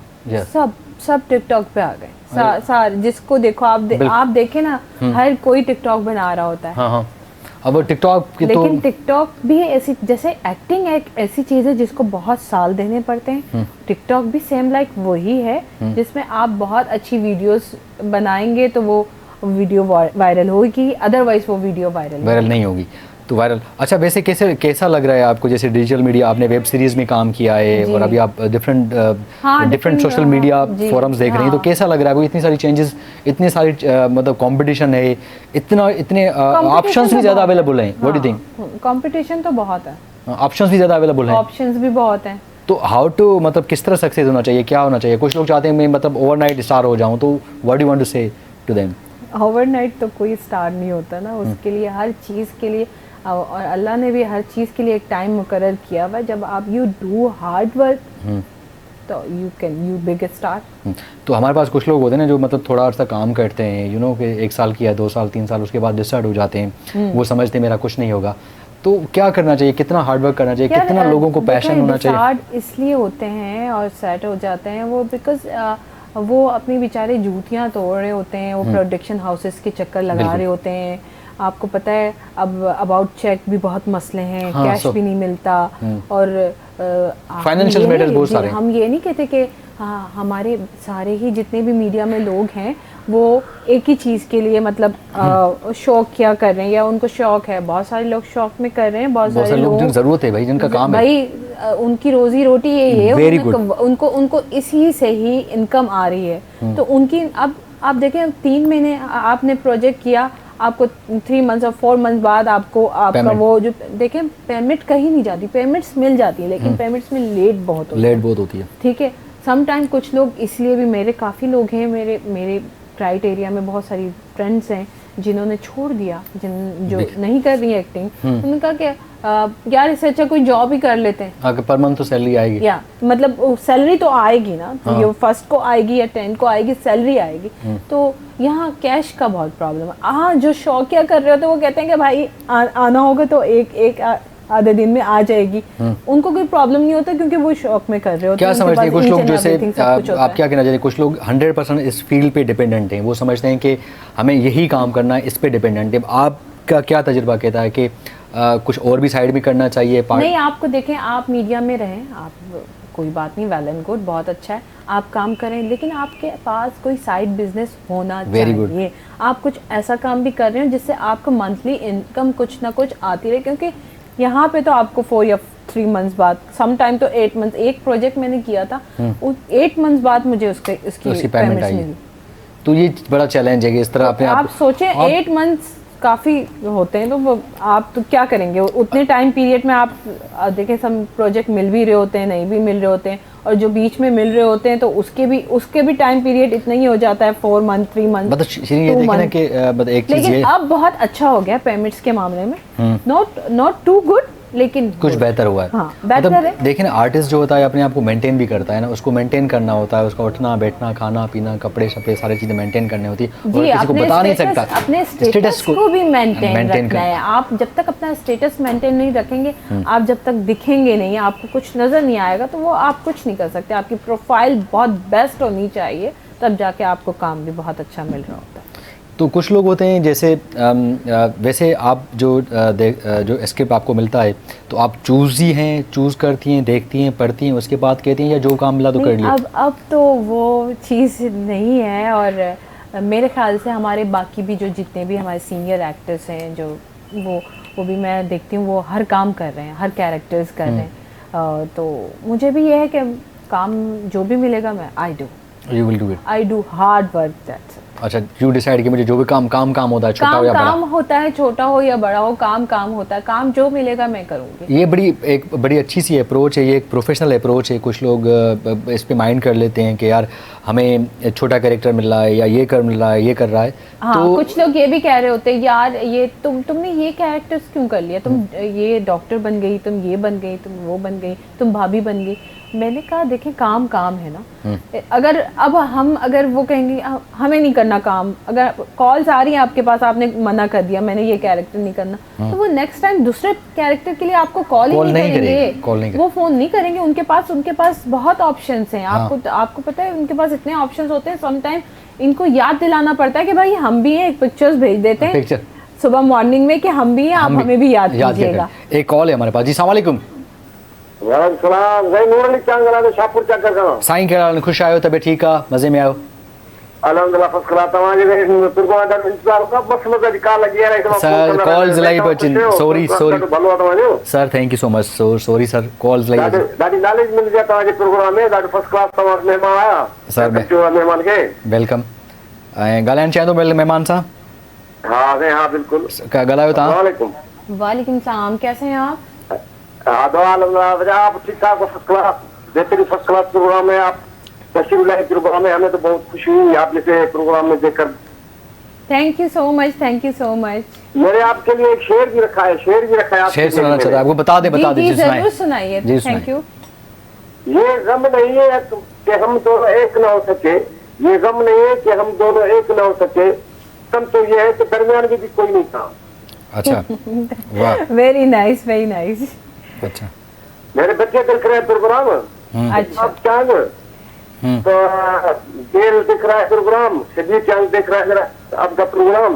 [SPEAKER 2] सब टिकटॉक पे आ गए सारे। जिसको देखो आप देखें ना, हर कोई टिकटॉक बना रहा होता है।
[SPEAKER 1] हाँ। अब टिकटॉक की
[SPEAKER 2] लेकिन टिकटॉक भी ऐसी, जैसे एक्टिंग एक ऐसी चीज़ है जिसको बहुत साल देने पड़ते हैं, टिकटॉक भी सेम लाइक वही है, जिसमें आप बहुत अच्छी वीडियोस बनाएंगे तो वो वीडियो वायरल होगी, अदरवाइज वो वीडियो वायरल नहीं होगी।
[SPEAKER 1] तो वायरल। अच्छा, वैसे कैसा लग रहा है आपको? जैसे डिजिटल मीडिया, आपने वेब सीरीज में काम किया है और अभी आप डिफरेंट सोशल मीडिया फोरम्स देख रहे हैं, तो कैसा लग रहा है? इतनी सारी चेंजेस, इतनी सारी मतलब कंपटीशन है, इतने ऑप्शंस भी ज़्यादा अवेलेबल हैं। What do you think?
[SPEAKER 2] Competition तो बहुत है,
[SPEAKER 1] ऑप्शंस भी ज़्यादा अवेलेबल हैं,
[SPEAKER 2] ऑप्शंस भी बहुत हैं।
[SPEAKER 1] तो हाउ टू, मतलब किस तरह सक्सेस होना चाहिए, क्या होना चाहिए? कुछ लोग चाहते हैं मैं मतलब ओवरनाइट स्टार हो जाऊँ, तो what do you want to say to them?
[SPEAKER 2] Overnight तो कोई स्टार नहीं होता ना, उसके लिए हर चीज़ के लिए, और अल्लाह ने भी हर चीज़ के लिए एक टाइम मुकर्रर किया हुआ। जब आप यू डू हार्ड वर्क तो यू बिग स्टार।
[SPEAKER 1] तो हमारे पास कुछ लोग होते हैं ना जो मतलब थोड़ा अर्सा काम करते हैं, यू नो कि 1 साल किया, 2 साल 3 साल, उसके बाद डिस्टर्ब हो जाते हैं, वो समझते हैं मेरा कुछ नहीं होगा। तो क्या करना चाहिए, कितना हार्ड वर्क करना चाहिए, कितना लोगों को पैशन होना चाहिए?
[SPEAKER 2] हार्ड इसलिए होते हैं और सेट हो जाते हैं वो बिकॉज वो अपनी बेचारे जूतियाँ तोड़ रहे होते हैं, वो प्रोडक्शन हाउसेस के चक्कर लगा रहे होते हैं। आपको पता है अब अबाउट चेक भी बहुत मसले हैं, कैश भी नहीं मिलता, और
[SPEAKER 1] फाइनेंशियल मैटर्स बहुत सारे।
[SPEAKER 2] हम ये नहीं कहते कि हाँ, हमारे सारे ही जितने भी मीडिया में लोग हैं वो एक ही चीज़ के लिए मतलब शौक क्या कर रहे हैं, या उनको शौक है, बहुत सारे लोग शौक में कर रहे हैं, बहुत सारे लोग
[SPEAKER 1] जिनको ज़रूरत है भाई, जिनका काम है
[SPEAKER 2] भाई, उनकी रोजी रोटी यही है, उनको इसी से ही इनकम आ रही है। तो उनकी अब आप देखें 3 महीने आपने प्रोजेक्ट किया, आपको 3 मंथ्स और 4 मंथ्स बाद आपका वो जो देखें पेमेंट कहीं नहीं जाती, पेमेंट्स मिल जाती है लेकिन पेमेंट्स में लेट बहुत होती है। ठीक है, सम टाइम कुछ लोग इसलिए भी, मेरे काफ़ी लोग हैं, मेरे क्राइटेरिया में बहुत सारी फ्रेंड्स हैं जिन्होंने छोड़ दिया, जो नहीं कर रही एक्टिंग, उन्होंने कहा कि यार इससे अच्छा कोई जॉब ही कर लेते हैं,
[SPEAKER 1] पर मंथ तो सैलरी आएगी,
[SPEAKER 2] या मतलब सैलरी तो आएगी ना, तो ये फर्स्ट को आएगी या 10 को आएगी, सैलरी आएगी। तो यहाँ कैश का बहुत प्रॉब्लम है। हाँ, जो शौकिया कर रहे होते हैं वो कहते हैं कि भाई आना होगा तो एक आधे दिन में आ जाएगी, उनको कोई प्रॉब्लम नहीं होता क्योंकि वो शौक में कर रहे होते
[SPEAKER 1] हैं। क्या समझते हैं कुछ लोग, जैसे आप क्या कहना चाहते हैं, कुछ लोग 100% इस फील्ड पे डिपेंडेंट हैं, वो समझते हैं कि हमें यही काम करना है, इस पे डिपेंडेंट है। आपका क्या तजुर्बा कहता है कि कुछ और भी साइड में करना चाहिए?
[SPEAKER 2] नहीं, आपको देखें, आप मीडिया में रहें, आप कोई बात नहीं, वेल एंड गुड, बहुत अच्छा है, आप काम करें, लेकिन आपके पास कोई साइड बिजनेस होना चाहिए। आप कुछ ऐसा काम भी कर रहे हो जिससे आपको मंथली इनकम कुछ ना कुछ आती रहे, क्योंकि यहाँ पे तो आपको 4 या 3 मंथ्स बाद, सम टाइम तो 8 मंथ्स, एक प्रोजेक्ट मैंने किया था, 8 मंथ्स बाद मुझे उसकी पेमेंट मिली।
[SPEAKER 1] तो ये बड़ा चैलेंज है कि इस तरह
[SPEAKER 2] आप सोचें 8 मंथ्स काफ़ी होते हैं, तो वो आप तो क्या करेंगे उतने टाइम पीरियड में। आप देखें सब प्रोजेक्ट मिल भी रहे होते हैं, नहीं भी मिल रहे होते हैं, और जो बीच में मिल रहे होते हैं तो उसके भी टाइम पीरियड इतना ही हो जाता है, 4 मंथ 3 मंथ।
[SPEAKER 1] मतलब शिरीन ये देखिए ना कि एक चीज
[SPEAKER 2] लेकिन अब बहुत अच्छा हो गया पेमेंट्स के मामले में, नॉट टू गुड, लेकिन
[SPEAKER 1] कुछ बेहतर हुआ है।
[SPEAKER 2] हाँ, बेहतर
[SPEAKER 1] मतलब
[SPEAKER 2] है।
[SPEAKER 1] देखिए ना, आर्टिस्ट जो होता है अपने आप को मेंटेन भी करता है ना, उसको मेंटेन करना होता है, उसका उठना बैठना खाना पीना कपड़े शपड़े सारी चीजें मेंटेन करनी होती है, और किसी को बता नहीं सकता।
[SPEAKER 2] अपने स्टेटस को भी मेंटेन रखना है। आप जब तक अपना स्टेटस मेंटेन नहीं रखेंगे, आप जब तक दिखेंगे नहीं, आपको कुछ नजर नहीं आएगा, तो वो आप कुछ नहीं कर सकते। आपकी प्रोफाइल बहुत बेस्ट होनी चाहिए, तब जाके आपको काम भी बहुत अच्छा मिल रहा होता है।
[SPEAKER 1] तो कुछ लोग होते हैं जैसे वैसे आप जो जो स्क्रिप्ट आपको मिलता है तो आप चूज़ी हैं, चूज़ करती हैं, देखती हैं, पढ़ती हैं, उसके बाद कहती हैं या जो काम मिला तो कर लिया?
[SPEAKER 2] अब तो वो चीज़ नहीं है, और मेरे ख्याल से हमारे बाकी भी जो जितने भी हमारे सीनियर एक्टर्स हैं, जो वो भी मैं देखती हूँ, वो हर काम कर रहे हैं, हर कैरेक्टर्स कर रहे हैं। तो मुझे भी ये है कि काम जो भी मिलेगा मैं
[SPEAKER 1] you will do it.
[SPEAKER 2] I do hard work, that's it.
[SPEAKER 1] अच्छा, यू डिसाइड कि मुझे जो भी काम होता है, छोटा हो या बड़ा,
[SPEAKER 2] काम होता है, छोटा हो या बड़ा हो, काम होता है, काम जो मिलेगा मैं करूँगी।
[SPEAKER 1] ये बड़ी अच्छी सी अप्रोच है, ये एक प्रोफेशनल अप्रोच है। कुछ लोग इस पे माइंड कर लेते हैं कि यार हमें छोटा कैरेक्टर मिल रहा है या ये मिल रहा है, ये कर रहा है।
[SPEAKER 2] हाँ, तो कुछ लोग ये भी कह रहे होते हैं यार ये तुमने ये कैरेक्टर्स क्यों कर लिया, तुम ये डॉक्टर बन गई, तुम ये बन गई, तुम वो बन गई, तुम भाभी बन गई। मैंने कहा देखें काम है ना। अगर वो कहेंगे हमें नहीं करना काम, अगर कॉल्स आ रही हैं आपके पास, आपने मना कर दिया मैंने ये कैरेक्टर नहीं करना, तो वो नेक्स्ट टाइम दूसरे कैरेक्टर के लिए आपको कॉल ही नहीं करेंगे, वो फोन नहीं करेंगे। उनके पास बहुत ऑप्शंस हैं। आपको पता है उनके पास इतने ऑप्शंस होते हैं, समटाइम इनको याद दिलाना पड़ता है कि भाई हम भी हैं, एक पिक्चर्स भेज देते हैं सुबह मॉर्निंग में कि हम भी हैं, आप हमें भी याद कीजिएगा।
[SPEAKER 1] एक कॉल है हमारे पास। जी अस्सलाम वालेकुम। साईं कहिड़ा ख़ुश आहियो, तबियत ठीकु आहे, मज़े में आहियो?
[SPEAKER 3] अल्हम्दुलिल्लाह फर्स्ट क्लास। तव्हांजे प्रोग्राम दा इंतजार का बस में जी कॉल लगी है
[SPEAKER 1] सर, कॉल्स लाइव बचिन, सॉरी
[SPEAKER 3] भलो आहे तव्हांजो
[SPEAKER 1] sir, thank you so much, sorry sir, calls live
[SPEAKER 3] ॾाढी नॉलेज मिलंदी आहे तव्हांजे प्रोग्राम में, ॾाढो फर्स्ट क्लास तव्हां महिमान आया
[SPEAKER 1] सर।
[SPEAKER 3] महिमान खे
[SPEAKER 1] वेलकम। ऐं ॻाल्हाइणु चाहिंदो महिमान सां?
[SPEAKER 3] हाँ बिल्कुल
[SPEAKER 1] ॻाल्हायो तव्हां।
[SPEAKER 2] वालेकुम सलाम, कैसे हैं आप?
[SPEAKER 3] आप ठीक ठाक, फर्स्ट क्लास, बेहतरीन फर्स्ट क्लास प्रोग्राम है। आप तशरीफ लाए प्रोग्राम है, हमें तो बहुत खुशी हुई आप जैसे प्रोग्राम में देखकर।
[SPEAKER 2] Thank you so much.
[SPEAKER 3] मेरे आपके लिए एक शेर भी रखा है,
[SPEAKER 1] शेर सुनाना चाहता है आपको? बता दे
[SPEAKER 2] जरूर सुनाइए। Thank you.
[SPEAKER 3] ये गम नहीं है कि हम दोनों एक न हो सके, ये गम नहीं है कि हम दोनों एक न हो सके, कम तो ये है कि दरमियान भी कोई नहीं था।
[SPEAKER 1] अच्छा, वाह,
[SPEAKER 2] वेरी नाइस।
[SPEAKER 1] अच्छा,
[SPEAKER 3] मेरे बच्चे देख रहे हैं प्रोग्राम।
[SPEAKER 2] अच्छा,
[SPEAKER 3] चांद तो देर दिख रहा है प्रोग्राम, सभी चांद देख रहा है मेरा आपका प्रोग्राम,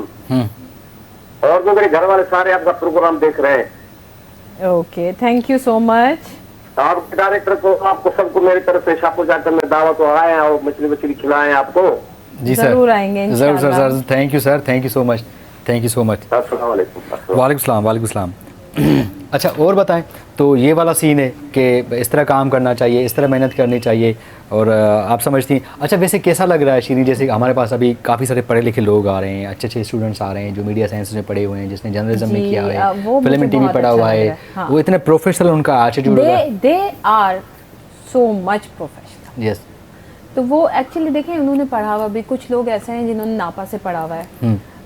[SPEAKER 3] और जो मेरे घर वाले सारे आपका प्रोग्राम देख रहे हैं।
[SPEAKER 2] Okay, thank you so much.
[SPEAKER 3] आपके डायरेक्टर को, आपको सबको मेरी तरफ से शाहपुर जाकर मैं दावत आए हैं और मछली खिलाएं आपको।
[SPEAKER 1] जी सर,
[SPEAKER 2] जरूर आएंगे
[SPEAKER 1] जरूर sir, thank you sir, thank you so much.
[SPEAKER 3] अस्सलाम वालेकुम।
[SPEAKER 1] वालेकुम सलाम। अच्छा, और बताएं, तो ये वाला सीन है कि इस तरह काम करना चाहिए, इस तरह मेहनत करनी चाहिए, और आप समझती हैं। अच्छा, वैसे कैसा लग रहा है शिरीन, जैसे हमारे पास अभी काफ़ी सारे पढ़े लिखे लोग आ रहे हैं, अच्छे स्टूडेंट्स आ रहे हैं जो मीडिया साइंस में पढ़े हुए हैं, जिसने जर्नलिज्म में किया है, फिल्म एंड टीवी पढ़ा हुआ है, वो इतने प्रोफेशनल उनका एटीट्यूड है,
[SPEAKER 2] they are so much professional.
[SPEAKER 1] Yes,
[SPEAKER 2] तो वो एक्चुअली देखें उन्होंने पढ़ा हुआ भी, कुछ लोग ऐसे हैं जिन्होंने नापा से पढ़ा हुआ है,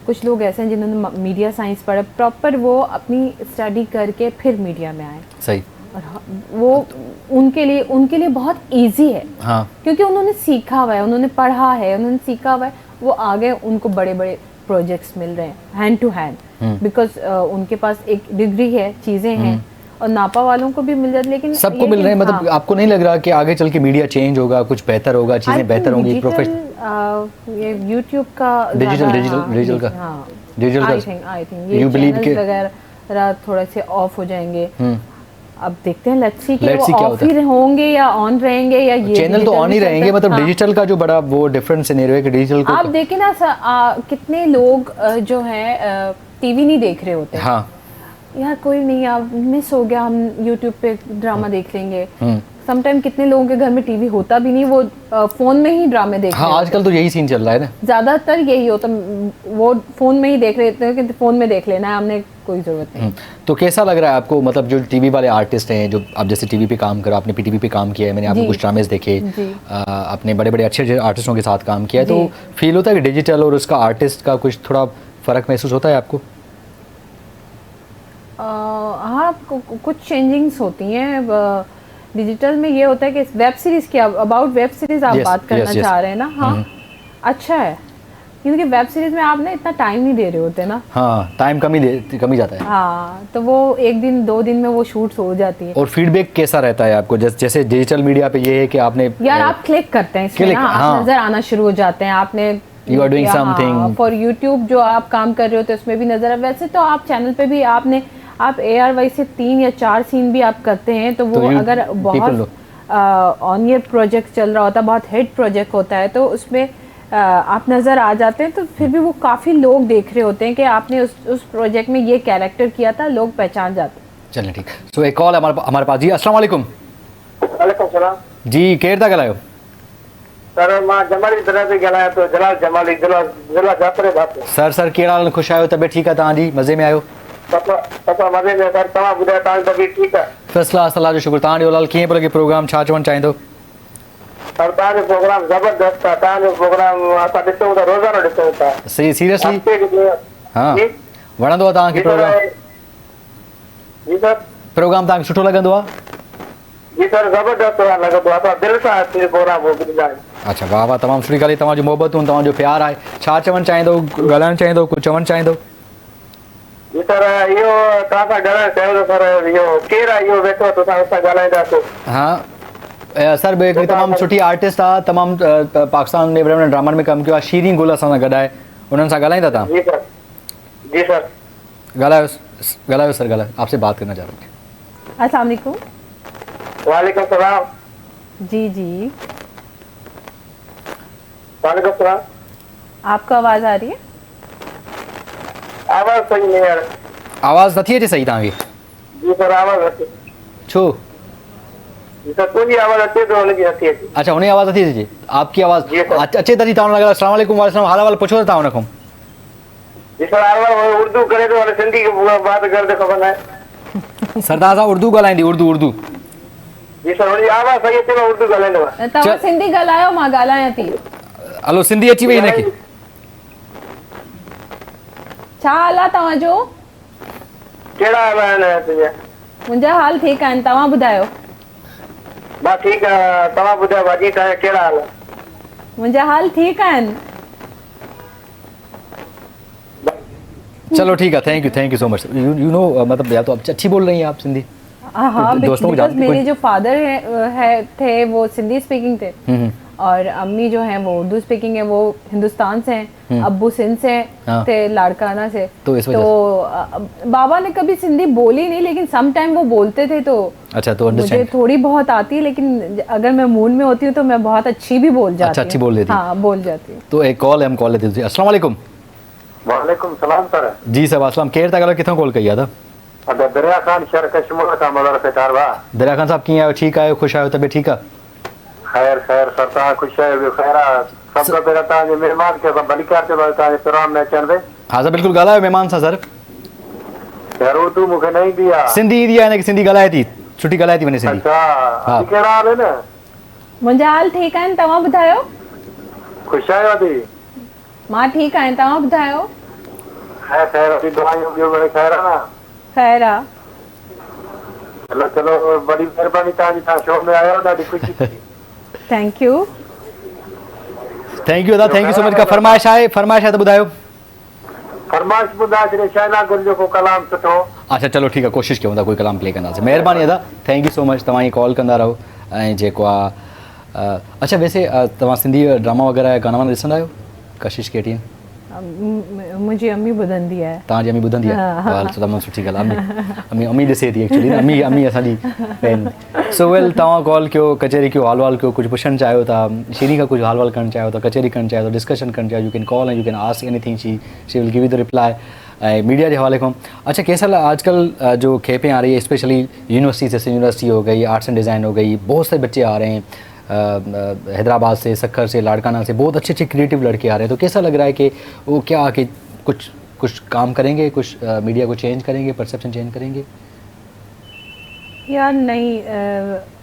[SPEAKER 2] कुछ लोग ऐसे हैं जिन्होंने मीडिया साइंस पढ़ा, प्रॉपर वो अपनी स्टडी करके फिर मीडिया में आए।
[SPEAKER 1] सही।
[SPEAKER 2] और वो उनके लिए बहुत इजी है।
[SPEAKER 1] हाँ,
[SPEAKER 2] क्योंकि उन्होंने सीखा हुआ है, उन्होंने पढ़ा है, उन्होंने सीखा हुआ है, वो आगे उनको बड़े बड़े प्रोजेक्ट्स मिल रहे हैं हैंड टू हैंड, बिकॉज उनके पास एक डिग्री है, चीज़ें हैं, और नापा वालों को भी मिल जाती, लेकिन
[SPEAKER 1] सबको मिल रहे हैं। मतलब आपको नहीं लग रहा कि आगे चल के मीडिया चेंज होगा, कुछ बेहतर होगा, चीज़ें बेहतर होंगी?
[SPEAKER 2] ये यूट्यूब का
[SPEAKER 1] डिजिटल
[SPEAKER 2] आई थिंक ये चैनल्स वगैरह थोड़े से ऑफ हो जाएंगे। अब देखते हैं, लेट्स सी कि वो ऑफ ही होंगे या ऑन रहेंगे, या ये
[SPEAKER 1] चैनल तो ऑन ही रहेंगे। मतलब डिजिटल का जो बड़ा वो डिफरेंट सिनेरियो है कि डिजिटल को
[SPEAKER 2] आप देखें ना, कितने लोग जो है टीवी नहीं देख रहे होते। यार कोई नहीं, आप मिस हो गया, हम यूट्यूब पे ड्रामा देख लेंगे, समटाइम कितने लोगों के घर में टीवी होता भी नहीं, वो फोन में ही ड्रामे देख रहे
[SPEAKER 1] हाँ आजकल तो यही सीन चल रहा है ना,
[SPEAKER 2] ज्यादातर यही होता, वो फोन में ही देख रहे थे कि फोन में देख लेना है, हमने कोई जरूरत नहीं।
[SPEAKER 1] तो कैसा लग रहा है आपको, मतलब जो टीवी वाले आर्टिस्ट हैं, जो आप जैसे टीवी पे काम करो, आपने पीटीवी पे काम किया है, मैंने आपको कुछ ड्रामेज देखे, अपने बड़े बड़े अच्छे आर्टिस्टों के साथ काम किया है, तो फील होता है कि डिजिटल और उसका आर्टिस्ट का कुछ थोड़ा फ़र्क महसूस होता है आपको?
[SPEAKER 2] हाँ कुछ चेंजिंग्स होती हैं डिजिटल में। ये होता है कि वेब सीरीज़ की, अबाउट वेब सीरीज़ आप बात करना चाह रहे हैं ना? हाँ अच्छा है, क्योंकि वेब सीरीज में आप ना इतना टाइम नहीं दे रहे होते ना।
[SPEAKER 1] हाँ टाइम कम ही जाता है।
[SPEAKER 2] हाँ तो वो 1 दिन 2 दिन में वो शूट्स हो जाती है।
[SPEAKER 1] और फीडबैक कैसा रहता है आपको? जैसे डिजिटल मीडिया पे ये है कि आपने
[SPEAKER 2] यार आप क्लिक करते हैं इसमें ना, आप नजर आना शुरू हो जाते हैं, आपने
[SPEAKER 1] you are doing something
[SPEAKER 2] for YouTube जो आप काम कर रहे हो तो उसमें भी नजर। वैसे तो आप चैनल पे भी आप ARY से 3 या 4 सीन भी आप करते हैं, तो वो अगर बहुत ऑन ईयर प्रोजेक्ट चल रहा होता है, बहुत हिट प्रोजेक्ट होता है, तो उसमें आप नज़र आ जाते हैं, तो फिर भी वो काफ़ी लोग देख रहे होते हैं कि आपने उस प्रोजेक्ट में ये कैरेक्टर किया था, लोग पहचान जाते हैं।
[SPEAKER 1] चलिए ठीक। सो एक कॉल हमारे पास जी। अस्सलाम वालेकुम।
[SPEAKER 3] वालेकुम सलाम
[SPEAKER 1] जी केर था ॻाल्हायो?
[SPEAKER 3] सर मां जमाली तरह से ॻाल्हायां थो, जलाल जमाली ज़िला जाफरे बात।
[SPEAKER 1] सर कहिड़ा हाल? ख़ुशि आहियो? तबियत ठीकु आहे तव्हांजी? मज़े में आहियो?
[SPEAKER 3] असां मज़े में। सर तव्हां ॿुधायो तव्हांजी तबियत ठीकु आहे?
[SPEAKER 1] फर्स्ट क्लास, अल्लाह जो शुक्र। तव्हां ॾियो लाल, कीअं पियो लॻे प्रोग्राम, छा चवणु चाहींदो?
[SPEAKER 3] सर तव्हांजो प्रोग्राम ज़बरदस्त आहे, तव्हांजो प्रोग्राम असां ॾिसूं था, रोज़ानो ॾिसूं था।
[SPEAKER 1] सही सीरियसली? हाँ वणंदो आहे तव्हांखे प्रोग्राम?
[SPEAKER 3] जी सर
[SPEAKER 1] प्रोग्राम तव्हांखे सुठो लॻंदो आहे?
[SPEAKER 3] जी सर ज़बरदस्त लॻंदो आहे, असां दिलि सां प्रोग्राम ॿुधंदा आहियूं।
[SPEAKER 1] अच्छा वाह वाह, तमामु सुठी ॻाल्हि आहे। तव्हांजो मोहबतूं, तव्हांजो प्यार आहे। छा चवणु चाहींदो, ॻाल्हाइणु चाहींदो, कुझु चवणु चाहींदो?
[SPEAKER 3] जी सर इहो तव्हां सां ॻाल्हाइणु चाहियो थो सर, इहो केरु आहे इहो वेठो तो सां ॻाल्हाईंदासीं?
[SPEAKER 1] हाँ सर हिकिड़ी तमामु सुठी आर्टिस्ट आहे, तमामु पाकिस्तान में वॾे वॾे ड्रामनि में कमु कयो आहे, शीरीन गुल असां सां गॾु आहे, उन्हनि सां ॻाल्हाईंदा तव्हां?
[SPEAKER 3] जी सर जी सर
[SPEAKER 1] ॻाल्हायो सर, ॻाल्हायो, आपसे बात करना चाह रहे थे।
[SPEAKER 2] अस्सलाम वालेकुम।
[SPEAKER 3] वालेकुम सलाम।
[SPEAKER 2] जी
[SPEAKER 3] वालेकुम सलाम।
[SPEAKER 2] आपको आवाज़ आ रही है?
[SPEAKER 3] आवाज़ सही नहीं आ रही।
[SPEAKER 1] आवाज़ नथी अचे सही तव्हांखे?
[SPEAKER 3] जी सर आवाज़ अचे।
[SPEAKER 1] छो?
[SPEAKER 3] जी सर तुंहिंजी आवाज़ अचे तो उनकी नथी अचे।
[SPEAKER 1] अच्छा उनजी आवाज़ नथी अचे, आपकी आवाज़ अचे त थी। तव्हां लॻा अस्सलाम वालेकुम। वालेकुम हाल वाल पुछो त तव्हां उनखां?
[SPEAKER 3] जी सर हाल उर्दू करे तो और सिंधी बात करते खबर ना है।
[SPEAKER 1] सर तव्हां सां उर्दू ॻाल्हाईंदी, उर्दू।
[SPEAKER 3] जी सर उनजी आवाज़ सही अचे तो उर्दू ॻाल्हाईंदो।
[SPEAKER 2] तव्हां सिंधी ॻाल्हायो, मां ॻाल्हायां थी।
[SPEAKER 1] हलो सिंधी अची वई हिनखे।
[SPEAKER 2] छा हाल आहे तव्हांजो?
[SPEAKER 3] कहिड़ा हाल आहिनि तुंहिंजा?
[SPEAKER 2] मुंहिंजा हाल ठीकु आहिनि, तव्हां ॿुधायो?
[SPEAKER 3] मां ठीकु आहे, तव्हां ॿुधायो बाक़ी तव्हांजा कहिड़ा हाल?
[SPEAKER 2] मुंहिंजा हाल ठीकु आहिनि।
[SPEAKER 1] चलो ठीक है, thank you so much. You know मतलब या तो अच्छी बोल रही हैं आप सिंधी?
[SPEAKER 2] हाँ बिकॉज मेरे जो फादर थे वो सिंधी स्पीकिंग थे और अम्मी जो हैं वो उर्दू स्पीकिंग है, वो हिंदुस्तान से हैं, अब्बू सिंध से थे, लाड़काना से। तो बाबा ने कभी सिंधी बोली नहीं, लेकिन सम टाइम वो बोलते थे, तो
[SPEAKER 1] अच्छा तो
[SPEAKER 2] मुझे थोड़ी बहुत आती है, लेकिन अगर मैं मूड में होती हूँ तो मैं बहुत अच्छी भी बोल जाती हूँ।
[SPEAKER 1] अच्छी बोल लेती?
[SPEAKER 2] हाँ बोल जाती हूँ।
[SPEAKER 1] तो एक कॉल है, हम कॉल लेते हैं। अस्सलाम वालेकुम।
[SPEAKER 3] वालेकुम सलाम सर।
[SPEAKER 1] जी सर अस्सलाम। केर था ॻाल्हायो, किथां कॉल कई आहे?
[SPEAKER 3] दरिया खान शहर कश्मीर का मदर से कारवा।
[SPEAKER 1] दरिया खान साहब कीअं आहियो? ठीकु आहियो? ख़ुशि आहियो? तबियत ठीकु आहे?
[SPEAKER 3] खैर सर तव्हां ख़ुशि आहियो? ख़ैर आहे। सब खां पहिरियों तव्हांजे महिमान खे असां भलीकार चयो तव्हांजे प्रोग्राम में अचण ते।
[SPEAKER 1] हा सर बिल्कुलु ॻाल्हायो महिमान सां सर।
[SPEAKER 3] यार उर्दू मूंखे न ईंदी आहे।
[SPEAKER 1] सिंधी ईंदी आहे, हिनखे सिंधी ॻाल्हाए थी, सुठी ॻाल्हाए थी वञे सिंधी।
[SPEAKER 3] अच्छा कहिड़ा हाल आहिनि?
[SPEAKER 2] मुंहिंजा हाल ठीकु आहिनि, तव्हां ॿुधायो?
[SPEAKER 3] ख़ुशि आहियो थी?
[SPEAKER 2] मां ठीकु आहियां, तव्हां ॿुधायो?
[SPEAKER 3] खैर अभी दुआयूं ॿियो बड़े खैर आहे न?
[SPEAKER 2] खैर आहे।
[SPEAKER 3] चलो बड़ी महिरबानी तव्हांजी, तव्हां शो में आयो, ॾाढी ख़ुशी थी।
[SPEAKER 1] थैंक यू दादा, थैंक यू सो मच। का फरमाइश आहे त ॿुधायो।
[SPEAKER 3] फरमाइश ॿुधाए छॾे, शहनाज गुल जो को कलाम सुठो।
[SPEAKER 1] अच्छा चलो ठीकु आहे, कोशिशि कयूं था कोई कलाम प्ले कंदासीं। महिरबानी दादा, थैंक यू सो मच। तव्हां ईअं कॉल कंदा रहो। ऐं जेको आहे अच्छा वैसे तव्हां सिंधी ड्रामा वग़ैरह गाना वाना ॾिसंदा आहियो? कशिश केटीन
[SPEAKER 2] मुंहिंजी अम्मी ॿुधंदी आहे।
[SPEAKER 1] तव्हांजी अम्मी ॿुधंदी आहे? तमामु सुठी ॻाल्हि आहे। अम्मी ॾिसे थी एक्चुअली, अम्मी असांजी फैन। सो वेल तव्हां कॉल कयो, कचहरी कयो, हाल वाल कयो, कुझु पुछणु चाहियो था, शीरी खां कुझु हाल वाल करणु चाहियो था, कचहरी करणु चाहियो था, डिस्कशन करणु चाहियो, you can call and you can ask anything, she will give you the reply. Media के हवाले को अच्छा कैसा आजकल जो खेपें आ रही है स्पेशली यूनिवर्सिटी जैसे यूनिवर्सिटी हो गई, आर्ट्स एंड डिज़ाइन हो गई, बहुत से बच्चे आ रहे हैं हैदराबाद से, सक्खर से, लाड़काना से, बहुत अच्छे अच्छे क्रिएटिव लड़के आ रहे हैं। तो कैसा लग रहा है कि वो क्या आके कुछ काम करेंगे, कुछ मीडिया को चेंज करेंगे, परसेप्शन चेंज करेंगे?
[SPEAKER 2] यार नहीं,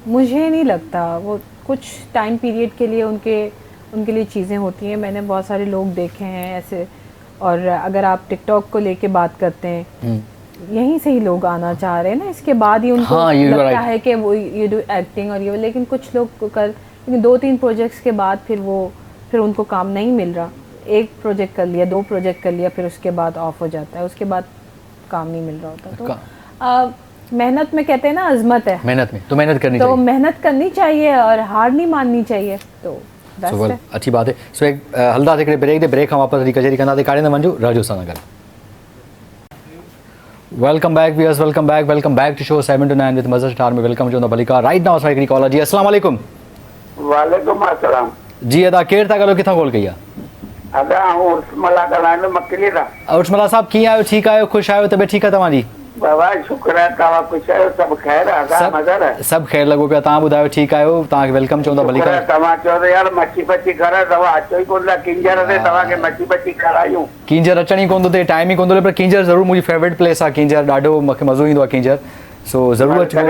[SPEAKER 2] मुझे नहीं लगता। वो कुछ टाइम पीरियड के लिए उनके लिए चीज़ें होती हैं। मैंने बहुत सारे लोग देखे हैं ऐसे। और अगर आप टिकटॉक को लेके बात करते हैं, यहीं से ही लोग आना चाह रहे हैं ना, इसके बाद ही उनको लगता है कि वो ये डू एक्टिंग और ये। लेकिन कुछ लोग लेकिन 2-3 प्रोजेक्ट्स के बाद फिर उनको काम नहीं मिल रहा। एक प्रोजेक्ट कर लिया, 2 प्रोजेक्ट कर लिया, फिर उसके बाद ऑफ हो जाता है, उसके बाद काम नहीं मिल रहा होता। तो मेहनत में कहते हैं ना अजमत है, मेहनत में तो मेहनत करनी चाहिए, तो मेहनत करनी चाहिए और हार नहीं माननी चाहिए। तो
[SPEAKER 1] अच्छी बात है। सो एक हल्दा से ब्रेक दे, ब्रेक हम वापस कचेरी करना दे काड़े मंजू राजू सानगर। Welcome back viewers, welcome back to show 7 to 9 with Mazhar star में। वेलकम जो बलिका राइट नाउ साइकरी कॉलर जी। अस्सलाम वालेकुम।
[SPEAKER 3] वालेकुम अस्सलाम
[SPEAKER 1] जी। अदा केर था गलो किथा कॉल कया?
[SPEAKER 3] अदा उर्समला गलानो मक्कली दा।
[SPEAKER 1] उर्समला साहब की आयो? ठीक आयो, खुश आयो, तबे ठीक है तवाजी?
[SPEAKER 3] बाबा शुक्र है, तवा खुश आयो, सब खैर है, अदा मज़र है, सब
[SPEAKER 1] खैर लगो पिया। ता बुधायो ठीक आयो, ता वेलकम चोंदा बलिका।
[SPEAKER 3] तवा चो यार मच्छी पच्ची करे तवा अचो ही कोन ला किंजर दे तवा के मच्छी पच्ची करायूं।
[SPEAKER 1] किंजर अचणी कोन दे, टाइम ही कोन दे, पर किंजर जरूर मुजी फेवरेट प्लेस आ किंजर, डाडो मखे मजो इंदो आ किंजर। सो जरूर अचो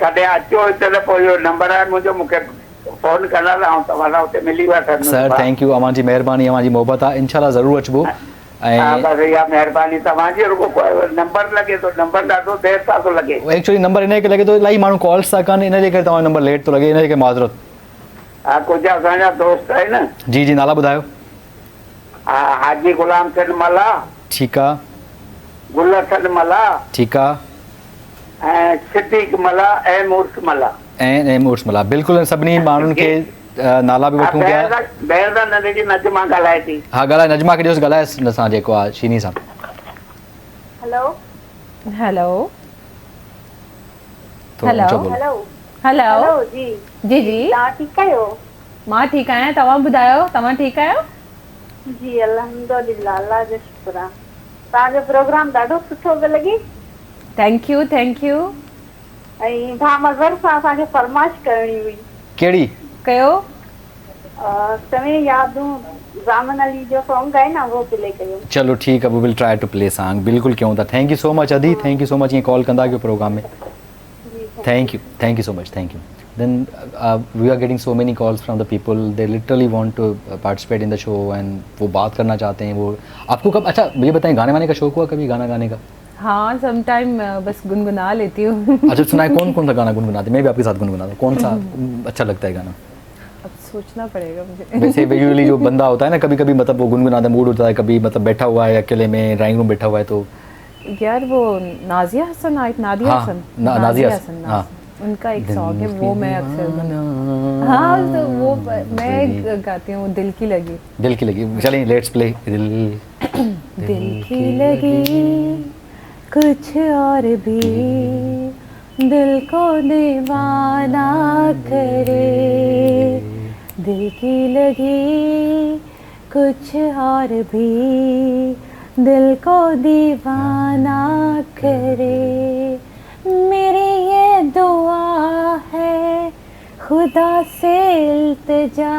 [SPEAKER 3] कदे अचो तले पोयो नंबर है मुजो मुके फोन करना ला तवाला उते मिली वठन।
[SPEAKER 1] सर थैंक यू, अमा जी मेहरबानी, अमा जी मोहब्बत आ, इंशाल्लाह जरूर अचबो।
[SPEAKER 3] बस या मेहरबानी तवाजी रुको नंबर लगे तो नंबर डालो देर सा तो लगे।
[SPEAKER 1] एक्चुअली नंबर इने के लगे तो लाई मानु कॉल्स सा कन इने के तवा नंबर लेट तो लगे, इने के माजरत।
[SPEAKER 3] आ को जा साजा दोस्त है ना?
[SPEAKER 1] जी जी, नाला बुधायो।
[SPEAKER 3] हाजी गुलाम चंद मला। ठीक आ। गुल्ला चंद मला। ठीक आ। सिद्दीक मला एम उर्स मला। एम उर्स मला बिल्कुल सबनी मानुन के नाला भी वठूं गया। बेरदा नदी नजमा गलाए थी। हां गलाए नजमा के जोस गलाए नसा जेको आ शीनी सा।
[SPEAKER 2] Hello hello
[SPEAKER 1] hello
[SPEAKER 2] hello hello जी जी जी
[SPEAKER 4] ता ठीक आयो?
[SPEAKER 2] मां ठीक आया, तवा बुधायो तवा ठीक आयो?
[SPEAKER 4] जी अल्हम्दुलिल्लाह, अल्लाह जो शुक्र आ। ता जो प्रोग्राम दाडो सुठो लगी।
[SPEAKER 2] Thank you thank you.
[SPEAKER 4] ऐं भा मज़र सां असांखे फरमाइश करणी हुई।
[SPEAKER 1] केड़ी
[SPEAKER 2] कयो?
[SPEAKER 4] तव्हां यादूं जामन अली जो सॉन्ग है ना, वो प्ले कयो।
[SPEAKER 1] चलो ठीक है, we will try to play song, बिल्कुल क्यों था। Thank you so much Adi, thank you so much ये कॉल कंदा के प्रोग्राम में। Thank you so much, thank you. Then we are getting so many calls from the people, they literally want to participate in the show and वो बात करना चाहते हैं। वो आपको कब, अच्छा मुझे बताएं, गाने वाने का शौक हुआ कभी, गाना गाने का?
[SPEAKER 2] हाँ समटाइम बस गुनगुना लेती हूँ।
[SPEAKER 1] अच्छा सुनाए, कौन कौन सा गाना गुनगुनाते? मैं भी आपके साथ गुनगुनाता हूँ, कौन सा अच्छा लगता है गाना?
[SPEAKER 2] अब सोचना पड़ेगा मुझे।
[SPEAKER 1] वैसे यूजुअली जो बंदा होता है ना, कभी कभी मतलब वो गुनगुनाता मूड होता है, कभी मतलब बैठा हुआ है अकेले में ड्राइंग रूम बैठा हुआ है तो
[SPEAKER 2] यार वो नाजिया हसन आई, नादिया हसन,
[SPEAKER 1] नादिया हसन, हाँ
[SPEAKER 2] उनका एक सॉन्ग है वो मैं अक्सर, हाँ तो वो मैं गाती हूँ, दिल की लगी।
[SPEAKER 1] दिल की लगी, चलिए लेट्स प्ले।
[SPEAKER 2] दिल की लगी कुछ और भी, दिल को दीवाना करे, दिल की लगी कुछ और भी, दिल को दीवाना करे। मेरी ये दुआ है, खुदा से इल्तिजा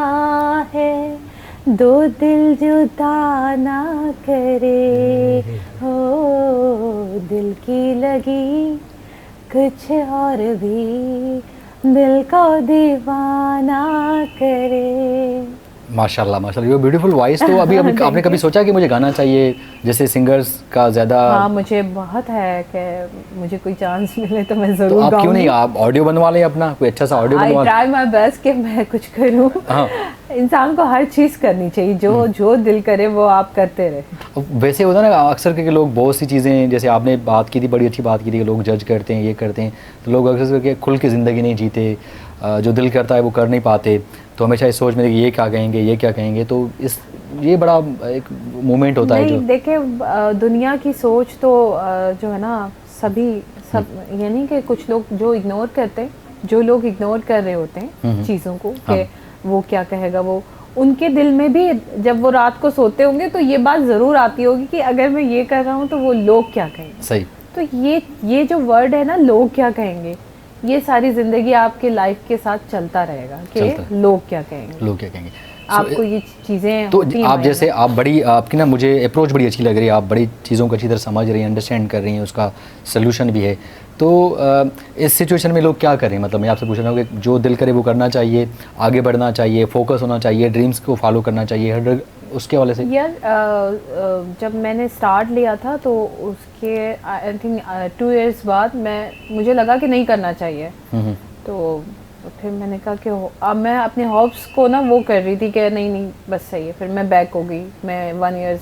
[SPEAKER 2] है, दो दिल जुदा ना करे। हो दिल की लगी कुछ और भी, दिल को दीवाना करे।
[SPEAKER 1] माशाल्लाह माशाल्लाह, योर ब्यूटीफुल वॉइस। तो अभी आपने कभी सोचा कि मुझे गाना चाहिए, जैसे सिंगर्स का ज़्यादा?
[SPEAKER 2] हाँ मुझे बहुत है कि मुझे कोई चांस मिले तो मैं ज़रूर
[SPEAKER 1] गाऊंगी। आप क्यों नहीं, आप ऑडियो बनवा लें अपना, कोई अच्छा सा ऑडियो बनवा।
[SPEAKER 2] I try my best कि मैं कुछ करूँ। हाँ। इंसान को हर चीज़ करनी चाहिए, जो दिल करे वो आप करते रहे।
[SPEAKER 1] वैसे होता है ना अक्सर के लोग बहुत सी चीज़ें, जैसे आपने बात की थी, बड़ी अच्छी बात की थी कि लोग जज करते हैं, ये करते हैं, तो लोग अक्सर करके खुल के ज़िंदगी नहीं जीते, जो दिल करता है वो कर नहीं पाते, तो हमेशा इस सोच में कि ये क्या कहेंगे, ये क्या कहेंगे, तो ये बड़ा एक मोमेंट होता है। जो
[SPEAKER 2] देखिए दुनिया की सोच तो जो है ना सब यानी कि कुछ लोग जो इग्नोर करते हैं, जो लोग इग्नोर कर रहे होते हैं चीज़ों को कि वो क्या कहेगा, वो उनके दिल में भी जब वो रात को सोते होंगे तो ये बात ज़रूर आती होगी कि अगर मैं ये कर रहा हूँ तो वो लोग क्या कहेंगे।
[SPEAKER 1] सही।
[SPEAKER 2] तो ये जो वर्ड है ना, लोग क्या कहेंगे, ये सारी ज़िंदगी आपके लाइफ के साथ चलता रहेगा कि लोग क्या कहेंगे,
[SPEAKER 1] लोग क्या कहेंगे।
[SPEAKER 2] आपको ये चीज़ें
[SPEAKER 1] तो आप जैसे आप बड़ी आपकी ना मुझे अप्रोच बड़ी अच्छी लग रही है, आप बड़ी चीज़ों को अच्छी तरह समझ रही हैं, अंडरस्टैंड कर रही हैं, उसका सोल्यूशन भी है। तो इस सिचुएशन में लोग क्या करें, मतलब मैं आपसे पूछ रहा हूँ कि जो दिल करे वो करना चाहिए, आगे बढ़ना चाहिए, फोकस होना चाहिए, ड्रीम्स को फॉलो करना चाहिए, उसके वाले से।
[SPEAKER 2] यार जब मैंने स्टार्ट लिया था तो उसके आई थिंक 2 इयर्स बाद मुझे लगा कि नहीं करना चाहिए। तो फिर मैंने कहा कि अब मैं अपने हॉब्स को ना वो कर रही थी कि नहीं बस सही है। फिर मैं बैक हो गई, मैं 1 ईयर्स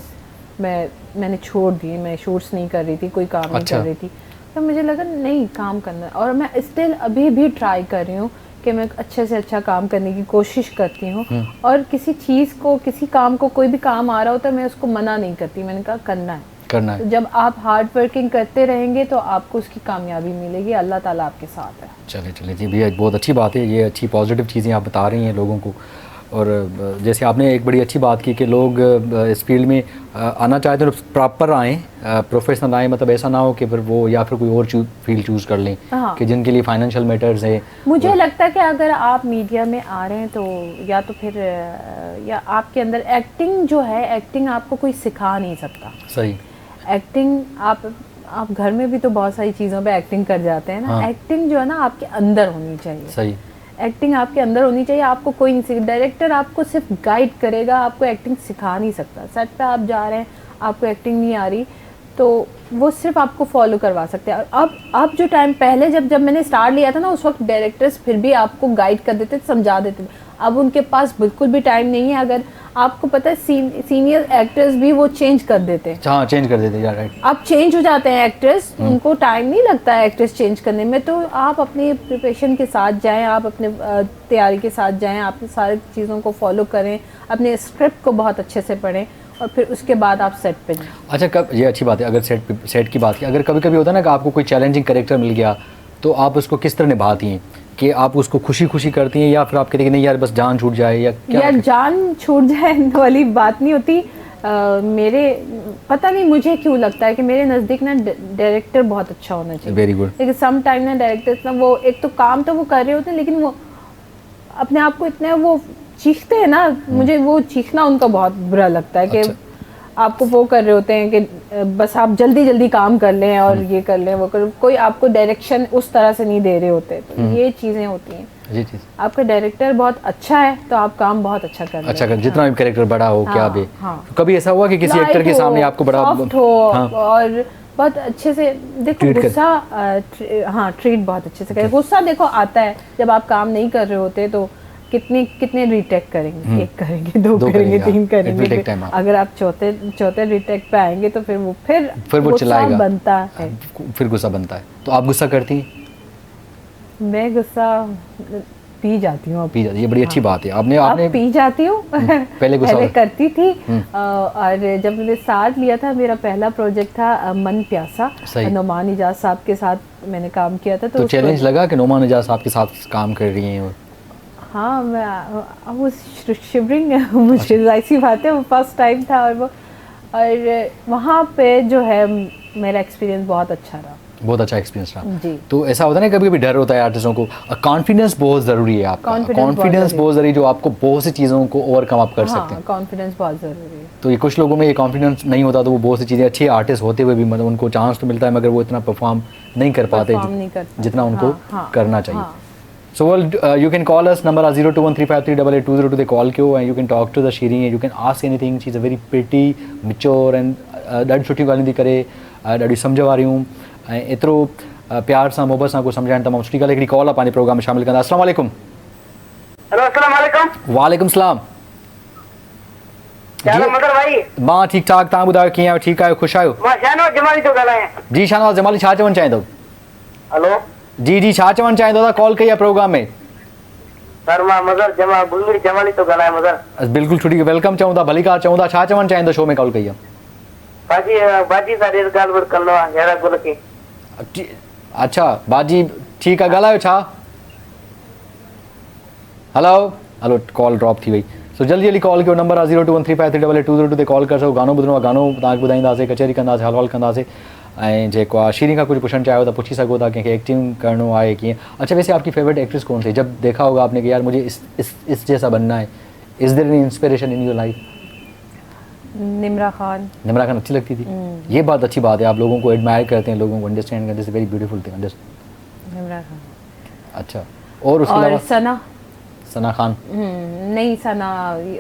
[SPEAKER 2] मैंने छोड़ दी, मैं शूट्स नहीं कर रही थी, कोई काम नहीं कर रही थी। तो मुझे लगा नहीं काम करना, और मैं स्टिल अभी भी ट्राई कर रही हूँ कि मैं अच्छे से अच्छा काम करने की कोशिश करती हूँ। और किसी चीज़ को, किसी काम को, कोई भी काम आ रहा होता है मैं उसको मना नहीं करती, मैंने कहा करना है। तो जब आप हार्ड वर्किंग करते रहेंगे तो आपको उसकी कामयाबी मिलेगी, अल्लाह ताला आपके साथ है।
[SPEAKER 1] चलिए जी भैया, बहुत अच्छी बात है, ये अच्छी पॉजिटिव चीज़ें आप बता रही हैं लोगों को। और जैसे आपने एक बड़ी अच्छी बात की कि लोग इस फील्ड में आना चाहते हैं तो प्रॉपर आएँ, प्रोफेशनल आएँ, मतलब ऐसा ना हो कि फिर वो या फिर कोई और फील्ड चूज़ कर लें कि जिनके लिए फाइनेंशियल मैटर्स है।
[SPEAKER 2] मुझे लगता है कि अगर आप मीडिया में आ रहे हैं तो या तो फिर या आपके अंदर एक्टिंग जो है, एक्टिंग आपको कोई सिखा नहीं सकता।
[SPEAKER 1] सही।
[SPEAKER 2] एक्टिंग आप घर में भी तो बहुत सारी चीज़ों पे एक्टिंग कर जाते हैं ना। एक्टिंग जो है ना आपके अंदर होनी चाहिए।
[SPEAKER 1] सही।
[SPEAKER 2] एक्टिंग आपके अंदर होनी चाहिए, आपको कोई नहीं सिखा, डायरेक्टर आपको सिर्फ गाइड करेगा, आपको एक्टिंग सिखा नहीं सकता। सेट पे आप जा रहे हैं, आपको एक्टिंग नहीं आ रही तो वो सिर्फ आपको फॉलो करवा सकते हैं। और अब जो टाइम पहले जब मैंने स्टार्ट लिया था ना, उस वक्त डायरेक्टर्स फिर भी आपको गाइड कर देते, समझा देते थे। अब उनके पास बिल्कुल भी टाइम नहीं है। अगर आपको पता है सीनियर एक्टर्स भी वो चेंज कर देते हैं।
[SPEAKER 1] हाँ, चेंज कर देते हैं, राइट।
[SPEAKER 2] अब चेंज हो जाते हैं एक्टर्स, उनको टाइम नहीं लगता है एक्टर्स चेंज करने में। तो आप अपनी प्रिपरेशन के साथ जाएं, आप अपने तैयारी के साथ जाएं, आप सारी चीज़ों को फॉलो करें, अपने स्क्रिप्ट को बहुत अच्छे से पढ़ें और फिर उसके बाद आप सेट पे जाएं।
[SPEAKER 1] अच्छा, कब ये अच्छी बात है, अगर सेट की बात की, अगर कभी कभी होता है ना कि आपको कोई चैलेंजिंग कैरेक्टर मिल गया तो आप उसको किस तरह निभाती हैं, कि आप उसको खुशी करती हैं या फिर आप कहते हैं कि नहीं यार बस जान छूट जाए, या क्या?
[SPEAKER 2] यार जान छूट जाए वाली बात नहीं होती। मेरे पता नहीं मुझे क्यों लगता है कि मेरे नज़दीक ना डायरेक्टर बहुत अच्छा होना चाहिए।
[SPEAKER 1] Very good.
[SPEAKER 2] लेकिन सम टाइम ना डायरेक्टर ना वो एक तो काम तो वो कर रहे होते हैं लेकिन वो अपने आप को इतने वो चीखते हैं ना, मुझे वो चीखना उनका बहुत बुरा लगता है कि आपको वो कर रहे होते हैं कि बस आप जल्दी काम कर लें और ये कर लें वो कर, कोई आपको डायरेक्शन उस तरह से नहीं दे रहे होते। तो ये चीज़ें होती हैं।
[SPEAKER 1] ये चीज़
[SPEAKER 2] आपका डायरेक्टर बहुत अच्छा है तो आप काम बहुत अच्छा कर रहे हैं।
[SPEAKER 1] जितना भी कैरेक्टर बड़ा हो, क्या भी। कभी ऐसा हुआ कि किसी एक्टर के सामने आपको बड़ा
[SPEAKER 2] सॉफ्ट हो और बहुत अच्छे से देखो गुस्सा, हाँ ट्रीट बहुत अच्छे से करें। गुस्सा देखो आता है जब आप काम नहीं कर रहे होते तो कितने रीटेक करेंगे, 1 करेंगे, 2 करेंगे, 3 करेंगे। अगर आप चौथे रीटेक पे आएंगे तो फिर वो चिल्लाएगा, बनता है,
[SPEAKER 1] फिर गुस्सा बनता है। तो आप गुस्सा करती हैं?
[SPEAKER 2] मैं गुस्सा पी जाती हूँ।
[SPEAKER 1] ये बड़ी अच्छी बात है। आपने
[SPEAKER 2] पी जाती हूँ। पहले करती थी। और जब मैंने साथ लिया था, मेरा पहला प्रोजेक्ट था मन प्यासा, नोमान इजाज साहब के साथ मैंने काम किया था।
[SPEAKER 1] तो चैलेंज लगा कि नोमान इजाज साहब के साथ काम कर रही हैं?
[SPEAKER 2] हाँ, मैं वो शिवरिंग मुझे ऐसी बात है, वो फर्स्ट टाइम था और वहाँ पे जो है मेरा एक्सपीरियंस बहुत अच्छा रहा।
[SPEAKER 1] बहुत अच्छा एक्सपीरियंस रहा
[SPEAKER 2] जी।
[SPEAKER 1] तो ऐसा होता है ना, कभी कभी डर होता है आर्टिस्टों को। कॉन्फिडेंस बहुत ज़रूरी है आपका, कॉन्फिडेंस बहुत ज़रूरी, जो आपको बहुत सी चीज़ों को ओवरकम आप कर सकते हैं।
[SPEAKER 2] कॉन्फिडेंस बहुत ज़रूरी है।
[SPEAKER 1] तो ये कुछ लोगों में ये कॉन्फिडेंस नहीं होता तो वो बहुत सी चीज़ें, अच्छे आर्टिस्ट होते हुए भी मतलब उनको चांस तो मिलता है मगर वो इतना परफॉर्म नहीं कर पाते जितना उनको करना चाहिए। So well, you can call us, number 0213538820 they call kyo, and you can talk to the Shirin, and you can ask anything. She's a very pretty, mature and ॾाढी सुठी ॻाल्हियूं थी करे, ॾाढी सम्झ वारियूं ऐं एतिरो प्यार सां मोहबत सां को सम्झाइण तमामु सुठी ॻाल्हि। हिकिड़ी कॉल आहे पंहिंजे प्रोग्राम में शामिल कंदा। अस्सलाम वालेकुम।
[SPEAKER 3] हेलो, अस्सलाम वालेकुम।
[SPEAKER 1] वालेकुम सलाम।
[SPEAKER 3] क्या हाल मदर भाई?
[SPEAKER 1] मां ठीक ठाक, तव्हां ॿुधायो कीअं आहियो? ठीकु आहियो? ख़ुशि आहियो?
[SPEAKER 3] मां शाहनवाज़ जमाली थो ॻाल्हायां।
[SPEAKER 1] जी शाहनवाज़ जमाली, छा चवणु चाहींदो?
[SPEAKER 3] हेलो
[SPEAKER 1] जी छा चवणु चाहींदो? था कॉल कई आहे प्रोग्राम में।
[SPEAKER 3] सर मां मदर बुलबुल जमाली थो ॻाल्हायां मदर।
[SPEAKER 1] बिल्कुलु सुठी, वेलकम चऊं था, भली कार चऊं था। छा चवणु चाहींदो? शो में कॉल कई आहे।
[SPEAKER 3] बाजी सां ॻाल्हि ॿोल करिणो आहे, हेड़ा गुल खे।
[SPEAKER 1] अच्छा बाजी, ठीकु आहे, ॻाल्हायो छा? हलो कॉल ड्रॉप थी वई। सो जल्दी जल्दी कॉल कयो, नंबर आहे 021353882202 ते कॉल कर सको, गानो ॿुधणो आहे गानो तव्हांखे ॿुधाईंदासीं, कचहरी कंदासीं, हलवाल कंदासीं। ऐं जेको आहे शीरी खां कुछ पुछणु चाहियो त पुछी सघो था, कंहिंखे एक्टिंग करणो आहे कीअं। अच्छा वैसे आपकी फेवरेट एक्ट्रेस कौन थी? जब देखा होगा आपने कि यार मुझे इस जैसा बनना है, is there any inspiration in your life?
[SPEAKER 2] Nimra Khan.
[SPEAKER 1] Nimra Khan अच्छी लगती थी। ये बहुत अच्छी बात है, आप लोगों को एडमायर करते हैं, लोगों को अंडरस्टैंड करते हैं, very beautiful thing.
[SPEAKER 2] Nimra Khan.
[SPEAKER 1] अच्छा और उसके अलावा? सना खान।
[SPEAKER 2] नहीं सना,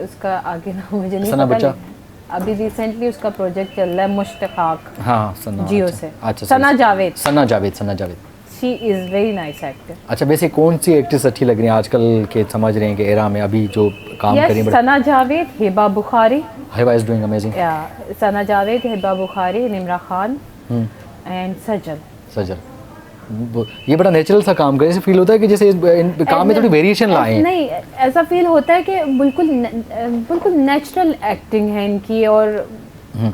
[SPEAKER 2] उसका आगे ना मुझे नहीं
[SPEAKER 1] सना
[SPEAKER 2] पता।
[SPEAKER 1] बच्चा
[SPEAKER 2] अभी रिसेंटली उसका प्रोजेक्ट चल रहा है मुश्ताक।
[SPEAKER 1] हाँ सना
[SPEAKER 2] जियो से।
[SPEAKER 1] अच्छा
[SPEAKER 2] Sana Javed.
[SPEAKER 1] Sana Javed
[SPEAKER 2] she is very nice actor.
[SPEAKER 1] अच्छा वैसे कौन सी एक्ट्रेस अच्छी लग रही है आजकल के, समझ रहे हैं कि एरा में अभी जो काम कर रही है?
[SPEAKER 2] Sana Javed, Hiba Bukhari.
[SPEAKER 1] Hiba is doing amazing.
[SPEAKER 2] Sana Javed, Hiba Bukhari, Nimra Khan and Sajal.
[SPEAKER 1] ये बड़ा नेचुरल सा काम करे, ऐसे फील होता है कि जैसे काम में थोड़ी वेरिएशन लाए।
[SPEAKER 2] नहीं ऐसा फील होता है कि बिल्कुल नेचुरल एक्टिंग है इनकी, और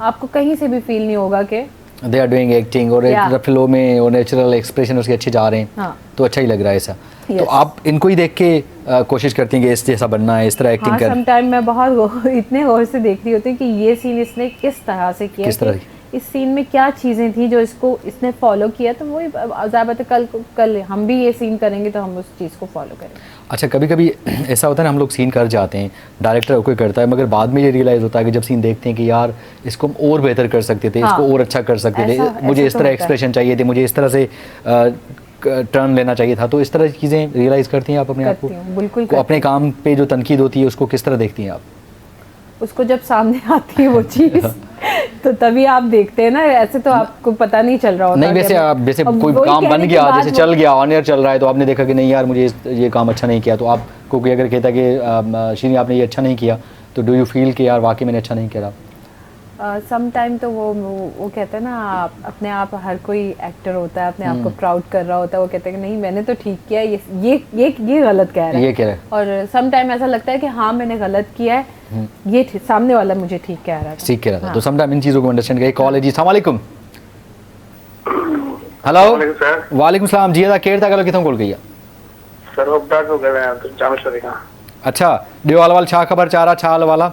[SPEAKER 2] आपको कहीं से भी फील नहीं होगा कि
[SPEAKER 1] दे आर डूइंग एक्टिंग, और फिल्मों में और नेचुरल एक्सप्रेशन उसके अच्छे जा रहे हैं।
[SPEAKER 2] हाँ।
[SPEAKER 1] तो अच्छा ही लग रहा है ऐसा। तो आप इनको ही देख के कोशिश करती हैं कि इस जैसा बनना है, इस तरह एक्टिंग कर?
[SPEAKER 2] सम टाइम मैं बहुत इतने गौर से देख रही होती हूँ कि ये सीन इसने किस तरह से किया,
[SPEAKER 1] किस तरह
[SPEAKER 2] इस सीन में क्या चीज़ें थी जो इसने फॉलो किया। तो वही ज़ाहिर है कल हम भी ये सीन करेंगे तो हम उस चीज़ को फॉलो करेंगे। अच्छा
[SPEAKER 1] कभी कभी ऐसा होता है ना, हम लोग सीन कर जाते हैं, डायरेक्टर कोई करता है, मगर बाद में ये रियलाइज़ होता है कि जब सीन देखते हैं कि यार इसको हम और बेहतर कर सकते थे, इसको और अच्छा कर सकते थे, मुझे इस तरह एक्सप्रेशन चाहिए थे, मुझे इस तरह से टर्न लेना चाहिए था। तो इस तरह की चीज़ें रियलाइज़ करती हैं आप अपने आप को?
[SPEAKER 2] बिल्कुल।
[SPEAKER 1] अपने काम पे जो तनकीद होती है उसको किस तरह देखती हैं आप?
[SPEAKER 2] उसको जब सामने आती है वो चीज़ तो तभी आप देखते हैं ना, ऐसे तो आपको पता नहीं चल रहा होता।
[SPEAKER 1] नहीं वैसे आप जैसे कोई काम बन गया, जैसे चल गया, ऑन एयर चल रहा है, तो आपने देखा कि नहीं यार मुझे ये काम अच्छा नहीं किया, तो आपको कोई अगर कहता कि शीरी आपने ये अच्छा नहीं किया, तो डू यू फील कि यार वाकई मैंने अच्छा नहीं किया?
[SPEAKER 2] सम टाइम तो वो कहते हैं ना, अपने आप हर कोई एक्टर होता है अपने आप को प्राउड कर रहा होता है, वो कहते हैं कि नहीं मैंने तो ठीक किया, ये गलत कह रहा है,
[SPEAKER 1] ये कह रहा है।
[SPEAKER 2] और सम टाइम ऐसा लगता है कि हाँ मैंने गलत किया है, ये सामने वाला मुझे ठीक कह रहा था,
[SPEAKER 1] ठीक कह रहा था। तो सम टाइम इन चीज़ों को अंडरस्टैंड करें। कॉल है जी, अस्सलाम वालेकुम। हेलो वालेकुम सलाम जी, केर था गलो किथों कॉल कई?
[SPEAKER 3] सर उबदा तो गए हैं तो जामेश्वरी का।
[SPEAKER 1] अच्छा ॾियो हाल छा ख़बर चारा छा हाल वाला?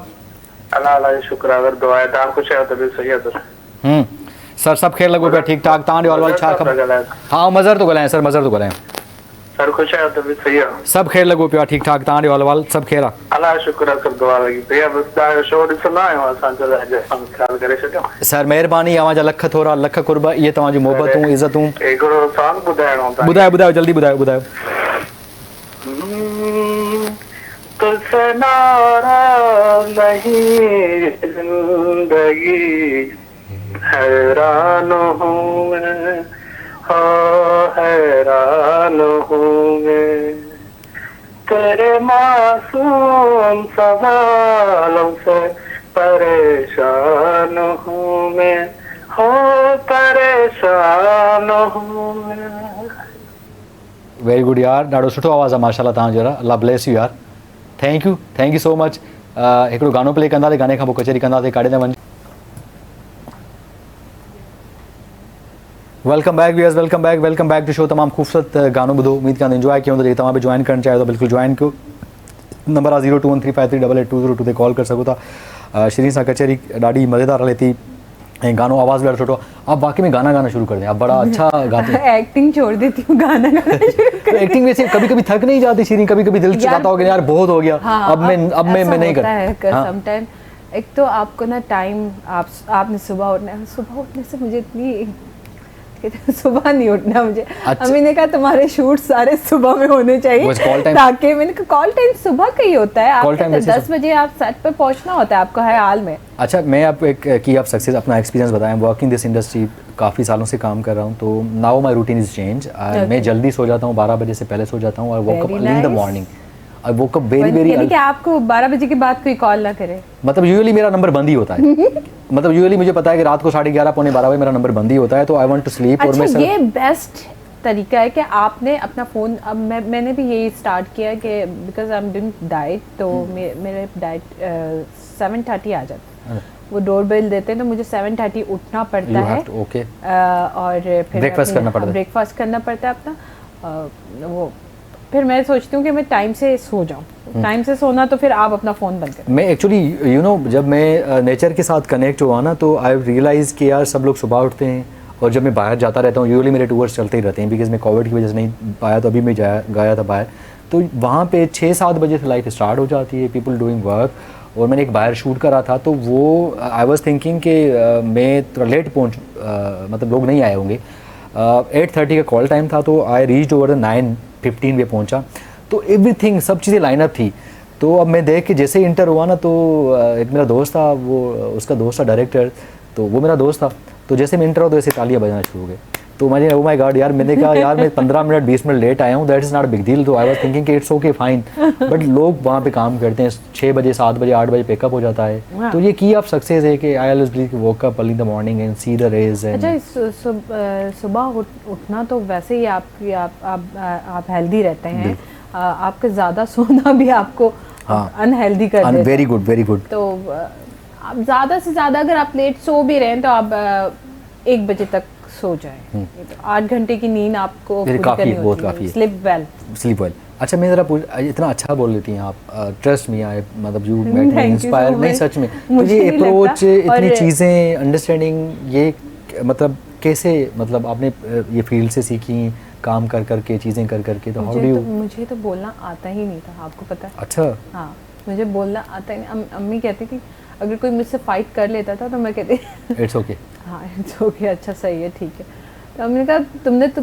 [SPEAKER 3] अल्लाह अल्लाह शुक्र, अगर दुआ है तव्हां ख़ुशि आहियो त बि सही आहे सर।
[SPEAKER 1] सर सभु ख़ैरु लॻो पिया, ठीकु ठाक। तव्हां ॾियो हाल छा ख़बर? हाँ मज़र थो ॻाल्हायां सर, मज़र थो ॻाल्हायां
[SPEAKER 3] सर। ख़ुशि आहियो त बि सही आहे?
[SPEAKER 1] सभु ख़ैरु लॻो पियो आहे, ठीकु ठाक। तव्हां ॾियो हाल सभु ख़ैरु आहे?
[SPEAKER 3] अल्लाह शुक्र आहे, सभु दुआ लॻी पई आहे। बसि तव्हांजो शो ॾिसंदा आहियूं असांजो, ख़्यालु करे छॾियो
[SPEAKER 1] सर। महिरबानी, अवांजा लख थोरा लख कुर्ब, इहे तव्हांजी मोहबतूं इज़तूं।
[SPEAKER 3] हिकिड़ो सॉन्ग ॿुधाइणो आहे।
[SPEAKER 1] ॿुधायो जल्दी ॿुधायो।
[SPEAKER 3] तुझसे नाराज़ नहीं जिंदगी, हैरान हूँ मैं, हाँ हैरान हूँ मैं, तेरे मासूम सवालों से परेशान हूँ मैं, हाँ परेशान हूँ मैं।
[SPEAKER 1] वेरी गुड यार, ॾाढो सुठो आवाज़ आहे माशाल्लाह तव्हांजो यार, अल्लाह ब्लेस यू यार, थैंक यू सो मच। हिकिड़ो गानो प्ले कंदासीं, गाने खां पोइ कचहरी कंदासीं, काॾे न वञ। Welcome back to show. तमामु ख़ूबसूरत गानो ॿुधो, उम्मीद कंदा इंजॉय कयो, जेके तव्हां बि जॉइन करणु चाहियो त बिल्कुलु जॉइन कयो। नंबर आहे 021353882202 ते कॉल करे सघो था। शीरी सां कचहरी ॾाढी मज़ेदार हले थी, ऐं गानो आवाज़ भी ॾाढो सुठो। आप वाकई में गाना शुरू कर दें, आप बड़ा अच्छा गाते हैं।
[SPEAKER 2] एक्टिंग छोड़ देती हूँ, गाना
[SPEAKER 1] एक्टिंग में से कभी कभी थक नहीं जाती शीरीन? कभी कभी दिल चाहता हो कि यार बहुत हो गया, अब मैं नहीं करता।
[SPEAKER 2] सम टाइम एक तो आपको ना टाइम, आपने सुबह उठने से मुझे इतनी सुबह नहीं उठना मुझे।
[SPEAKER 1] अच्छा।
[SPEAKER 2] अम्मी ने कहा तुम्हारे शूट सारे सुबह में होने चाहिए, ताकि मैंने कहा कॉल टाइम सुबह का ही होता है, आपको 10 बजे आप सेट पे पहुंचना होता है आपको हर हाल में।
[SPEAKER 1] अच्छा मैं आप आप सक्सेस अपना एक्सपीरियंस बताएं। वर्किंग दिस इंडस्ट्री काफ़ी सालों से काम कर रहा हूँ, तो now my routine is change. मैं जल्दी सो जाता हूँ, 12 बजे से पहले सो जाता हूँ, और walk up in the morning. I woke up very
[SPEAKER 2] कि आपको 12 बजे के बाद कोई कॉल ना करे?
[SPEAKER 1] मतलब यूजुअली मेरा नंबर बंद ही होता है। मतलब यूजुअली मुझे पता है कि रात को 11:30 पौने 12 बजे मेरा नंबर बंद ही होता है, तो आई वांट टू स्लीप। और मैं
[SPEAKER 2] ये बेस्ट तरीका है कि आपने अपना फ़ोन, अब मैंने भी यही स्टार्ट किया कि because I am doing diet, तो मेरे डाइट 7:30 आ जाता है, वो डोर बेल देते हैं तो मुझे 7:30 उठना पड़ता है।
[SPEAKER 1] ओके।
[SPEAKER 2] और फिर
[SPEAKER 1] ब्रेकफास्ट करना पड़ता है
[SPEAKER 2] अपना वो फिर मैं सोचती हूँ कि मैं टाइम से सो जाऊँ। टाइम से सोना तो फिर आप अपना फ़ोन बंद करें।
[SPEAKER 1] मैं एक्चुअली जब मैं नेचर के साथ कनेक्ट हुआ ना, तो आई रियलाइज़ कि यार सब लोग सुबह उठते हैं, और जब मैं बाहर जाता रहता हूँ यूजुअली मेरे टूर्स चलते ही रहते हैं, बिकॉज मैं कोविड की वजह से नहीं पाया, तो अभी मैं गया था बाहर, तो वहाँ पे 6-7 बजे से लाइफ स्टार्ट हो जाती है, पीपल डूइंग वर्क। और मैंने एक बाहर शूट करा था, तो वो आई वाज थिंकिंग कि मैं थोड़ा लेट मतलब लोग नहीं आए होंगे। 8:30 का कॉल टाइम था, तो आई रीच्ड ओवर 9:15 पे पहुंचा, तो एवरीथिंग सब चीज़ें लाइनअप थी। तो अब मैं देख के जैसे ही इंटर हुआ ना, तो एक मेरा दोस्त था, वो उसका दोस्त था डायरेक्टर, तो वो मेरा दोस्त था, तो जैसे मैं इंटर हुआ तो वैसे तालियां बजाना शुरू हो गए। तो मैंने ओ माय गॉड यार, मैंने कहा यार मैं 15 मिनट 20 मिनट लेट आया हूँ, that is not big deal. तो आई वाज थिंकिंग कि इट्स ओके फाइन, बट लोग वहाँ पे काम करते हैं, 6 बजे 7 बजे 8 बजे पिकअप हो जाता है। तो ये की आप सक्सेस है कि I always believe woke up early in the morning and see the rays.
[SPEAKER 2] अच्छा, सुबह उठना तो वैसे ही आप हेल्दी रहते हैं, आपका ज़्यादा सोना भी आपको अनहेल्दी कर देता है।
[SPEAKER 1] Very good, very good.
[SPEAKER 2] तो आप ज़्यादा से ज़्यादा अगर आप लेट सो भी रहे हैं तो आप 1 बजे तक सो जाएं। 8 घंटे की नींद आपको पूरी करनी होती है। Sleep well.
[SPEAKER 1] अच्छा, मैं ज़रा इतना अच्छा बोल लेती हैं आप, ट्रस्ट मी, आई मतलब यू मेक मी इंस्पायर। नहीं सच में, तो ये अप्रोच, इतनी चीज़ें, अंडरस्टैंडिंग, ये मतलब कैसे, मतलब आपने ये फील्ड से सीखी, काम कर करके, चीज़ें कर करके, तो हाउ डू यू?
[SPEAKER 2] मुझे तो बोलना आता ही नहीं था, आपको पता है।
[SPEAKER 1] अच्छा।
[SPEAKER 2] हाँ, मुझे बोलना आता ही नहीं। अम्मी कहती थी अगर कोई मुझसे फाइट कर लेता था तो मैं कहती
[SPEAKER 1] इट्स ओके।
[SPEAKER 2] हाँ, इट्स ओके, अच्छा सही है, ठीक है। तो हमने कहा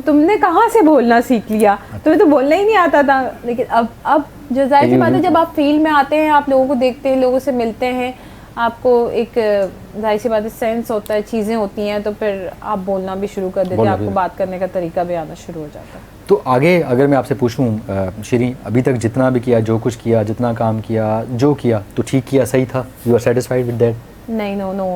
[SPEAKER 2] तुमने कहाँ से बोलना सीख लिया, तुम्हें तो बोलना ही नहीं आता था। लेकिन अब जो जाहिर सी बात है, जब आप फील्ड में आते हैं, आप लोगों को देखते हैं, लोगों से मिलते हैं, आपको एक जाहिर सी बात है सेंस होता है, चीज़ें होती हैं, तो फिर आप बोलना भी शुरू कर देते हैं, आपको बात करने का तरीका भी आना शुरू हो जाता है।
[SPEAKER 1] तो आगे अगर मैं आपसे पूछूं श्री, अभी तक जितना भी किया, जो कुछ किया, जितना काम किया, जो किया, तो ठीक किया, सही था, you are satisfied with that?
[SPEAKER 2] नहीं, नो,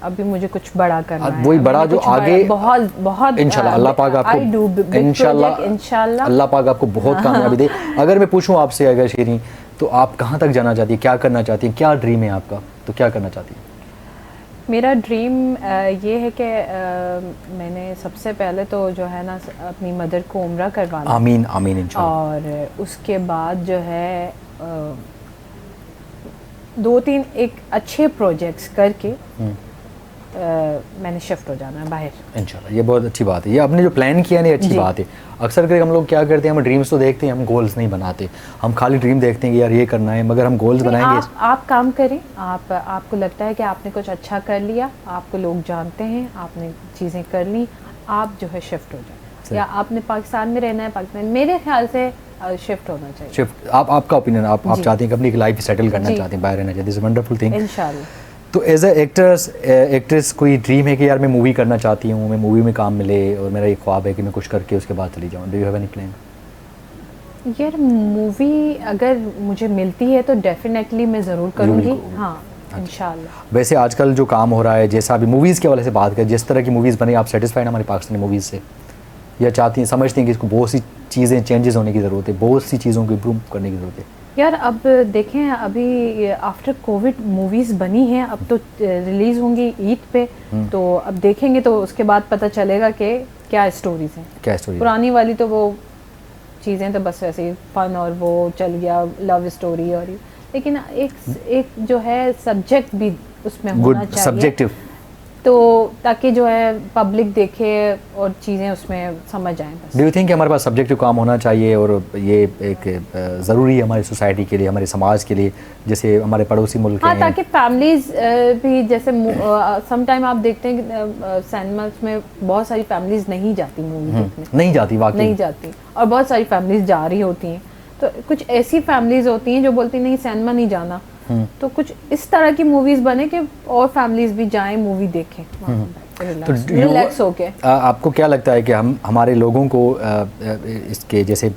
[SPEAKER 2] अभी मुझे कुछ बड़ा करना है।
[SPEAKER 1] वही बड़ा जो आगे
[SPEAKER 2] बहुत
[SPEAKER 1] इंशाल्लाह अल्लाह पाक आपको इंशाल्लाह अल्लाह पाक आपको बहुत कामयाबी दे। अगर मैं पूछूं आपसे, अगर श्री, तो आप कहाँ तक जाना चाहती हैं, क्या करना चाहती हैं, क्या ड्रीम है आपका, तो क्या करना चाहती हैं?
[SPEAKER 2] मेरा ड्रीम ये है कि मैंने सबसे पहले तो जो है ना अपनी मदर को उम्रा करवाना।
[SPEAKER 1] आमीन आमीन इंशाल्लाह।
[SPEAKER 2] और उसके बाद जो है 2-3 एक अच्छे प्रोजेक्ट्स करके मैंने शिफ्ट हो जाना है बाहर
[SPEAKER 1] इंशाल्लाह। ये बहुत अच्छी बात है, ये आपने जो प्लान किया नहीं, अच्छी बात है। अक्सर करके हम लोग क्या करते हैं, हम ड्रीम्स तो देखते हैं, हम गोल्स नहीं बनाते, हम खाली ड्रीम देखते हैं कि यार ये करना है, मगर हम गोल्स बनाएंगे।
[SPEAKER 2] आप काम करें, आपको लगता है कि आपने कुछ अच्छा कर लिया, आपको लोग जानते हैं, आपने चीज़ें कर ली, आप जो है शिफ्ट हो जाए, या आपने पाकिस्तान में रहना है, पाकिस्तान, मेरे ख्याल से शिफ्ट होना चाहिए।
[SPEAKER 1] शिफ्ट, आपका ओपिनियन, आप चाहते हैं कि अपनी लाइफ सेटल करना चाहते हैं, बाहर रहना चाहते हैं, दिस वंडरफुल थिंग इंशाल्लाह। तो एज ए एक्ट्रेस कोई ड्रीम है कि यार मैं मूवी करना चाहती हूँ, मैं मूवी में काम मिले, और मेरा ये ख्वाब है कि मैं कुछ करके उसके बाद चली जाऊँ, do you have any plan?
[SPEAKER 2] यार मूवी अगर मुझे मिलती है तो डेफिनेटली मैं ज़रूर करूँगी। हाँ इंशाल्लाह।
[SPEAKER 1] वैसे आजकल जो काम हो रहा है, जैसा अभी मूवीज़ के हवाले से बात करें, जिस तरह की मूवीज़ बनी, आप सेटिस्फाइड हमारी पाकिस्तानी मूवीज़ से, या चाहती हैं, समझती हैं कि इसको बहुत सी चीज़ें चेंजेस होने की ज़रूरत है, बहुत सी चीज़ों को इम्प्रूव करने की ज़रूरत है?
[SPEAKER 2] यार अब देखें, अभी आफ्टर कोविड मूवीज़ बनी हैं, अब तो रिलीज़ होंगी ईद पे, तो अब देखेंगे तो उसके बाद पता चलेगा कि क्या स्टोरीज़ हैं, क्या स्टोरी। पुरानी वाली तो वो चीज़ें तो बस वैसे ही फन और वो चल गया, लव स्टोरी, और लेकिन एक जो है सब्जेक्ट भी उसमें होना चाहिए, सब्जेक्टिव, तो ताकि जो है पब्लिक देखे और चीज़ें उसमें समझ आएँ।
[SPEAKER 1] डू यू थिंक हमारे पास सब्जेक्टिव काम होना चाहिए, और ये एक ज़रूरी है हमारी सोसाइटी के लिए, हमारे समाज के लिए, जैसे हमारे पड़ोसी मुल्क हैं?
[SPEAKER 2] हाँ, ताकि फैमिलीज़ भी, जैसे सम टाइम आप देखते हैं कि सिनेमास में बहुत सारी फैमिलीज़ नहीं जाती मूवी देखने,
[SPEAKER 1] नहीं जाती, वाकई
[SPEAKER 2] नहीं जाती, और बहुत सारी फैमिलीज़ जा रही होती हैं। तो कुछ ऐसी फैमिलीज़ होती हैं जो बोलती नहीं, सिनेमा नहीं जाना, तो कुछ इस तरह की मूवीज बने कि और फैमिलीज भी जाएं, मूवी देखें, तो रिलैक्स होके।
[SPEAKER 1] आपको क्या लगता है कि हमारे लोगों को इसके जैसे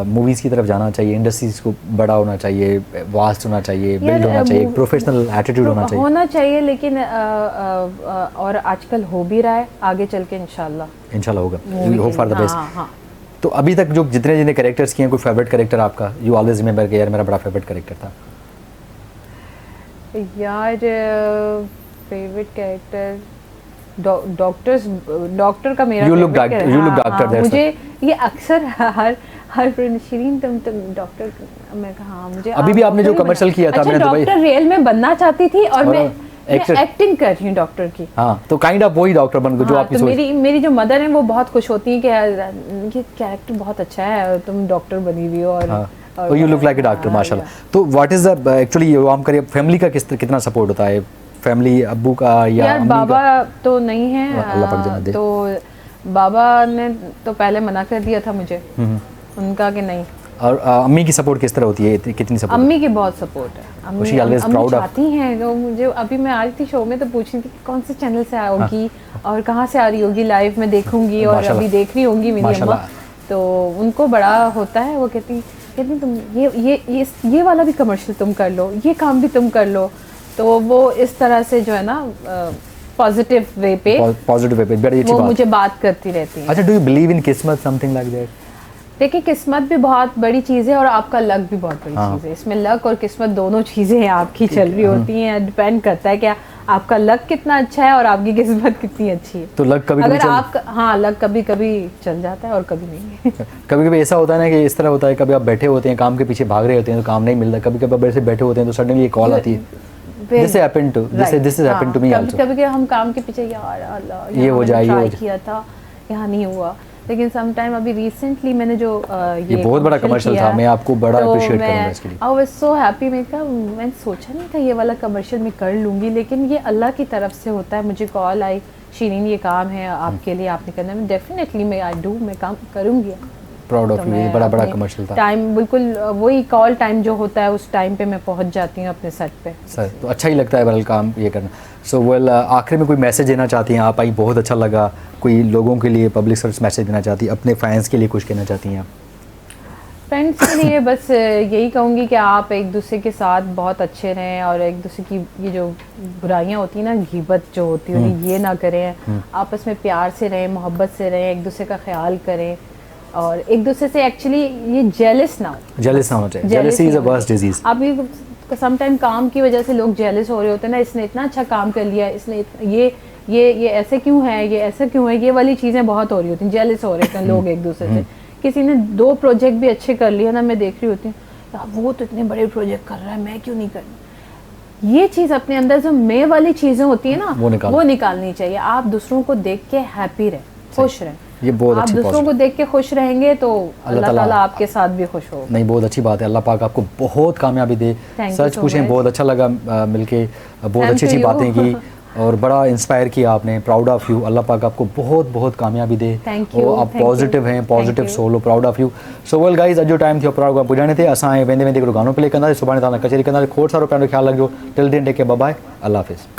[SPEAKER 1] मूवीज़ की तरफ जाना चाहिए, इंडस्ट्रीज को बड़ा होना चाहिए, वास्ट होना चाहिए, बिल्ड होना चाहिए, प्रोफेशनल एटीट्यूड होना चाहिए,
[SPEAKER 2] लेकिन और आजकल हो भी रहा है, आगे चल के इंशाल्लाह
[SPEAKER 1] होगा, होप फॉर द बेस्ट। तो अभी तक जो जितने कैरेक्टर्स किए हैं, कोई फेवरेट कैरेक्टर आपका, यू ऑलवेज रिमेंबर कि यार मेरा बड़ा फेवरेट कैरेक्टर था?
[SPEAKER 2] यार फेवरेट कैरेक्टर डॉक्टर का मेरा,
[SPEAKER 1] यू लुक डॉक्टर,
[SPEAKER 2] मुझे ये अक्सर हर फ्रेंड शिरीन तुम डॉक्टर, मैं कहा हाँ मुझे
[SPEAKER 1] अभी भी आपने जो कमर्शियल किया था
[SPEAKER 2] अच्छा, डॉक्टर रियल में बनना चाहती थी और मैं एक्टिंग कर रही हूँ डॉक्टर की।
[SPEAKER 1] हाँ, तो काइंड ऑफ वही डॉक्टर बन गए जो आपकी
[SPEAKER 2] तो
[SPEAKER 1] सोच।
[SPEAKER 2] मेरी जो मदर है वो बहुत खुश होती है कि यार ये कैरेक्टर बहुत अच्छा है और तुम डॉक्टर बनी हुई हो और
[SPEAKER 1] you look like a doctor माशाल्लाह। तो व्हाट इज द एक्चुअली ये काम करिए फैमिली का कितना सपोर्ट होता है, फैमिली अब्बू का या
[SPEAKER 2] यार
[SPEAKER 1] अम्मी
[SPEAKER 2] बाबा
[SPEAKER 1] का?
[SPEAKER 2] तो नहीं है,
[SPEAKER 1] अल्लाह पाक जन्नत दे।
[SPEAKER 2] तो बाबा ने तो पहले मना कर दिया था मुझे, उनका कि नहीं।
[SPEAKER 1] और अम्मी की सपोर्ट किस तरह होती है, कितनी सपोर्ट?
[SPEAKER 2] अम्मी की बहुत सपोर्ट है, अम्मी चाहती हैं। तो मुझे अभी मैं आ रही थी शो में तो पूछ रही थी कौन से चैनल से होगी और कहाँ से आ रही होगी, लाइव में देखूंगी और अभी देख रही होंगी मेरी अम्मा। तो उनको बड़ा होता है, वो कहती तुम ये वाला भी कमर्शियल तुम कर लो, ये काम भी तुम कर लो। तो वो इस तरह से जो है ना पॉजिटिव वे पे बड़ी अच्छी बात मुझे बात करती रहती है।
[SPEAKER 1] अच्छा, डू यू बिलीव इन किस्मत, समथिंग लाइक दैट?
[SPEAKER 2] देखिए किस्मत भी बहुत बड़ी चीज़ है और आपका लक भी बहुत बड़ी चीज़ है। इसमें लक और किस्मत दोनों चीज़ें हैं आपकी चल रही होती हैं, डिपेंड करता है कि आपका लक कितना अच्छा है और आपकी किस्मत कितनी अच्छी है।
[SPEAKER 1] तो लक कभी
[SPEAKER 2] अगर आप हाँ लक कभी कभी चल जाता है और कभी नहीं।
[SPEAKER 1] कभी कभी ऐसा होता है ना कि इस तरह होता है, कभी आप बैठे होते हैं काम के पीछे भाग रहे होते हैं तो काम नहीं मिलता, कभी कभी आप ऐसे बैठे होते हैं तो सडनली एक कॉल आती है। This happened to me also.
[SPEAKER 2] कभी हम काम के पीछे यार अल्लाह
[SPEAKER 1] ये हो जाए, ये हो जाए,
[SPEAKER 2] किया था यहाँ नहीं हुआ। लेकिन सम टाइम अभी रिसेंटली मैंने जो
[SPEAKER 1] ये बहुत बड़ा कमर्शियल था, मैं आपको बड़ा अप्रिशिएट करूंगा इसके लिए।
[SPEAKER 2] I was so happy. मैंने सोचा नहीं था ये वाला कमर्शियल मैं कर लूँगी, लेकिन ये अल्लाह की तरफ से होता है। मुझे कॉल आई, शिरीन ये काम है आपके लिए, आपने करना है। डेफिनेटली मैं काम करूँगी।
[SPEAKER 1] प्राउड ऑफ यू, ये बड़ा कमर्शियल था।
[SPEAKER 2] टाइम बिल्कुल वही कॉल टाइम जो होता है उस टाइम पे मैं पहुंच जाती हूँ अपने सेट पे।
[SPEAKER 1] सर तो अच्छा ही लगता है बल काम ये करना। सो वेल आखिर में कोई मैसेज देना चाहती हैं आप? आई बहुत अच्छा लगा, कोई लोगों के लिए पब्लिक सर्विस मैसेज देना चाहती हैं, अपने फैंस के लिए कुछ कहना चाहती हैं आप?
[SPEAKER 2] फ्रेंड्स के लिए बस यही कहूँगी कि आप एक दूसरे के साथ बहुत अच्छे रहें और एक दूसरे की ये जो बुराइयाँ होती हैं ना, गीबत जो होती है ये ना करें, आपस में प्यार से रहें, मोहब्बत से रहें, एक दूसरे का ख्याल करें और एक दूसरे से एक्चुअली ये जेलस ना होना चाहिए। Jealousy is a worst disease. अभी सम टाइम काम की वजह से लोग जेलस हो रहे होते हैं ना, इसने इतना अच्छा काम कर लिया, इसने ये ऐसे क्यों है, ये ऐसा क्यों है, ये वाली चीज़ें बहुत हो रही होती हैं, जेलस हो रहे हैं लोग एक दूसरे से। किसी ने 2 प्रोजेक्ट भी अच्छे कर लिया ना, मैं देख रही होती हूँ यार वो तो इतने बड़े प्रोजेक्ट कर रहा है, मैं क्यों नहीं कर। ये चीज़ अपने अंदर जो मैं वाली चीज़ें होती है ना वो निकालनी चाहिए। आप दूसरों को देख के हैप्पी रहें, खुश रहें।
[SPEAKER 1] ये बहुत
[SPEAKER 2] आप दूसरों को देख के खुश रहेंगे तो अल्लाह ताला आपके साथ भी खुश होगा।
[SPEAKER 1] नहीं, बहुत अच्छी बात है। अल्लाह पाक आपको बहुत कामयाबी दे। सच पूछें बहुत अच्छा लगा मिलके, बहुत अच्छी बातें की और बड़ा इंस्पायर किया आपने। Proud of you. अल्लाह पाक आपको बहुत कामयाबी दे। और आप पॉजिटिव हैं, positive solo, proud of you. So well guys, अॼु टाइम थियो प्रोग्राम पुॼाइण ते। असां वेंदे हिकिड़ो गानो प्ले कंदासीं, सुभाणे तव्हां कचहरी कंदासीं। खोड़ सारो पंहिंजो ख्यालु रखिजो। Till then take care, bye bye, अल्लाह हाफ़िज़।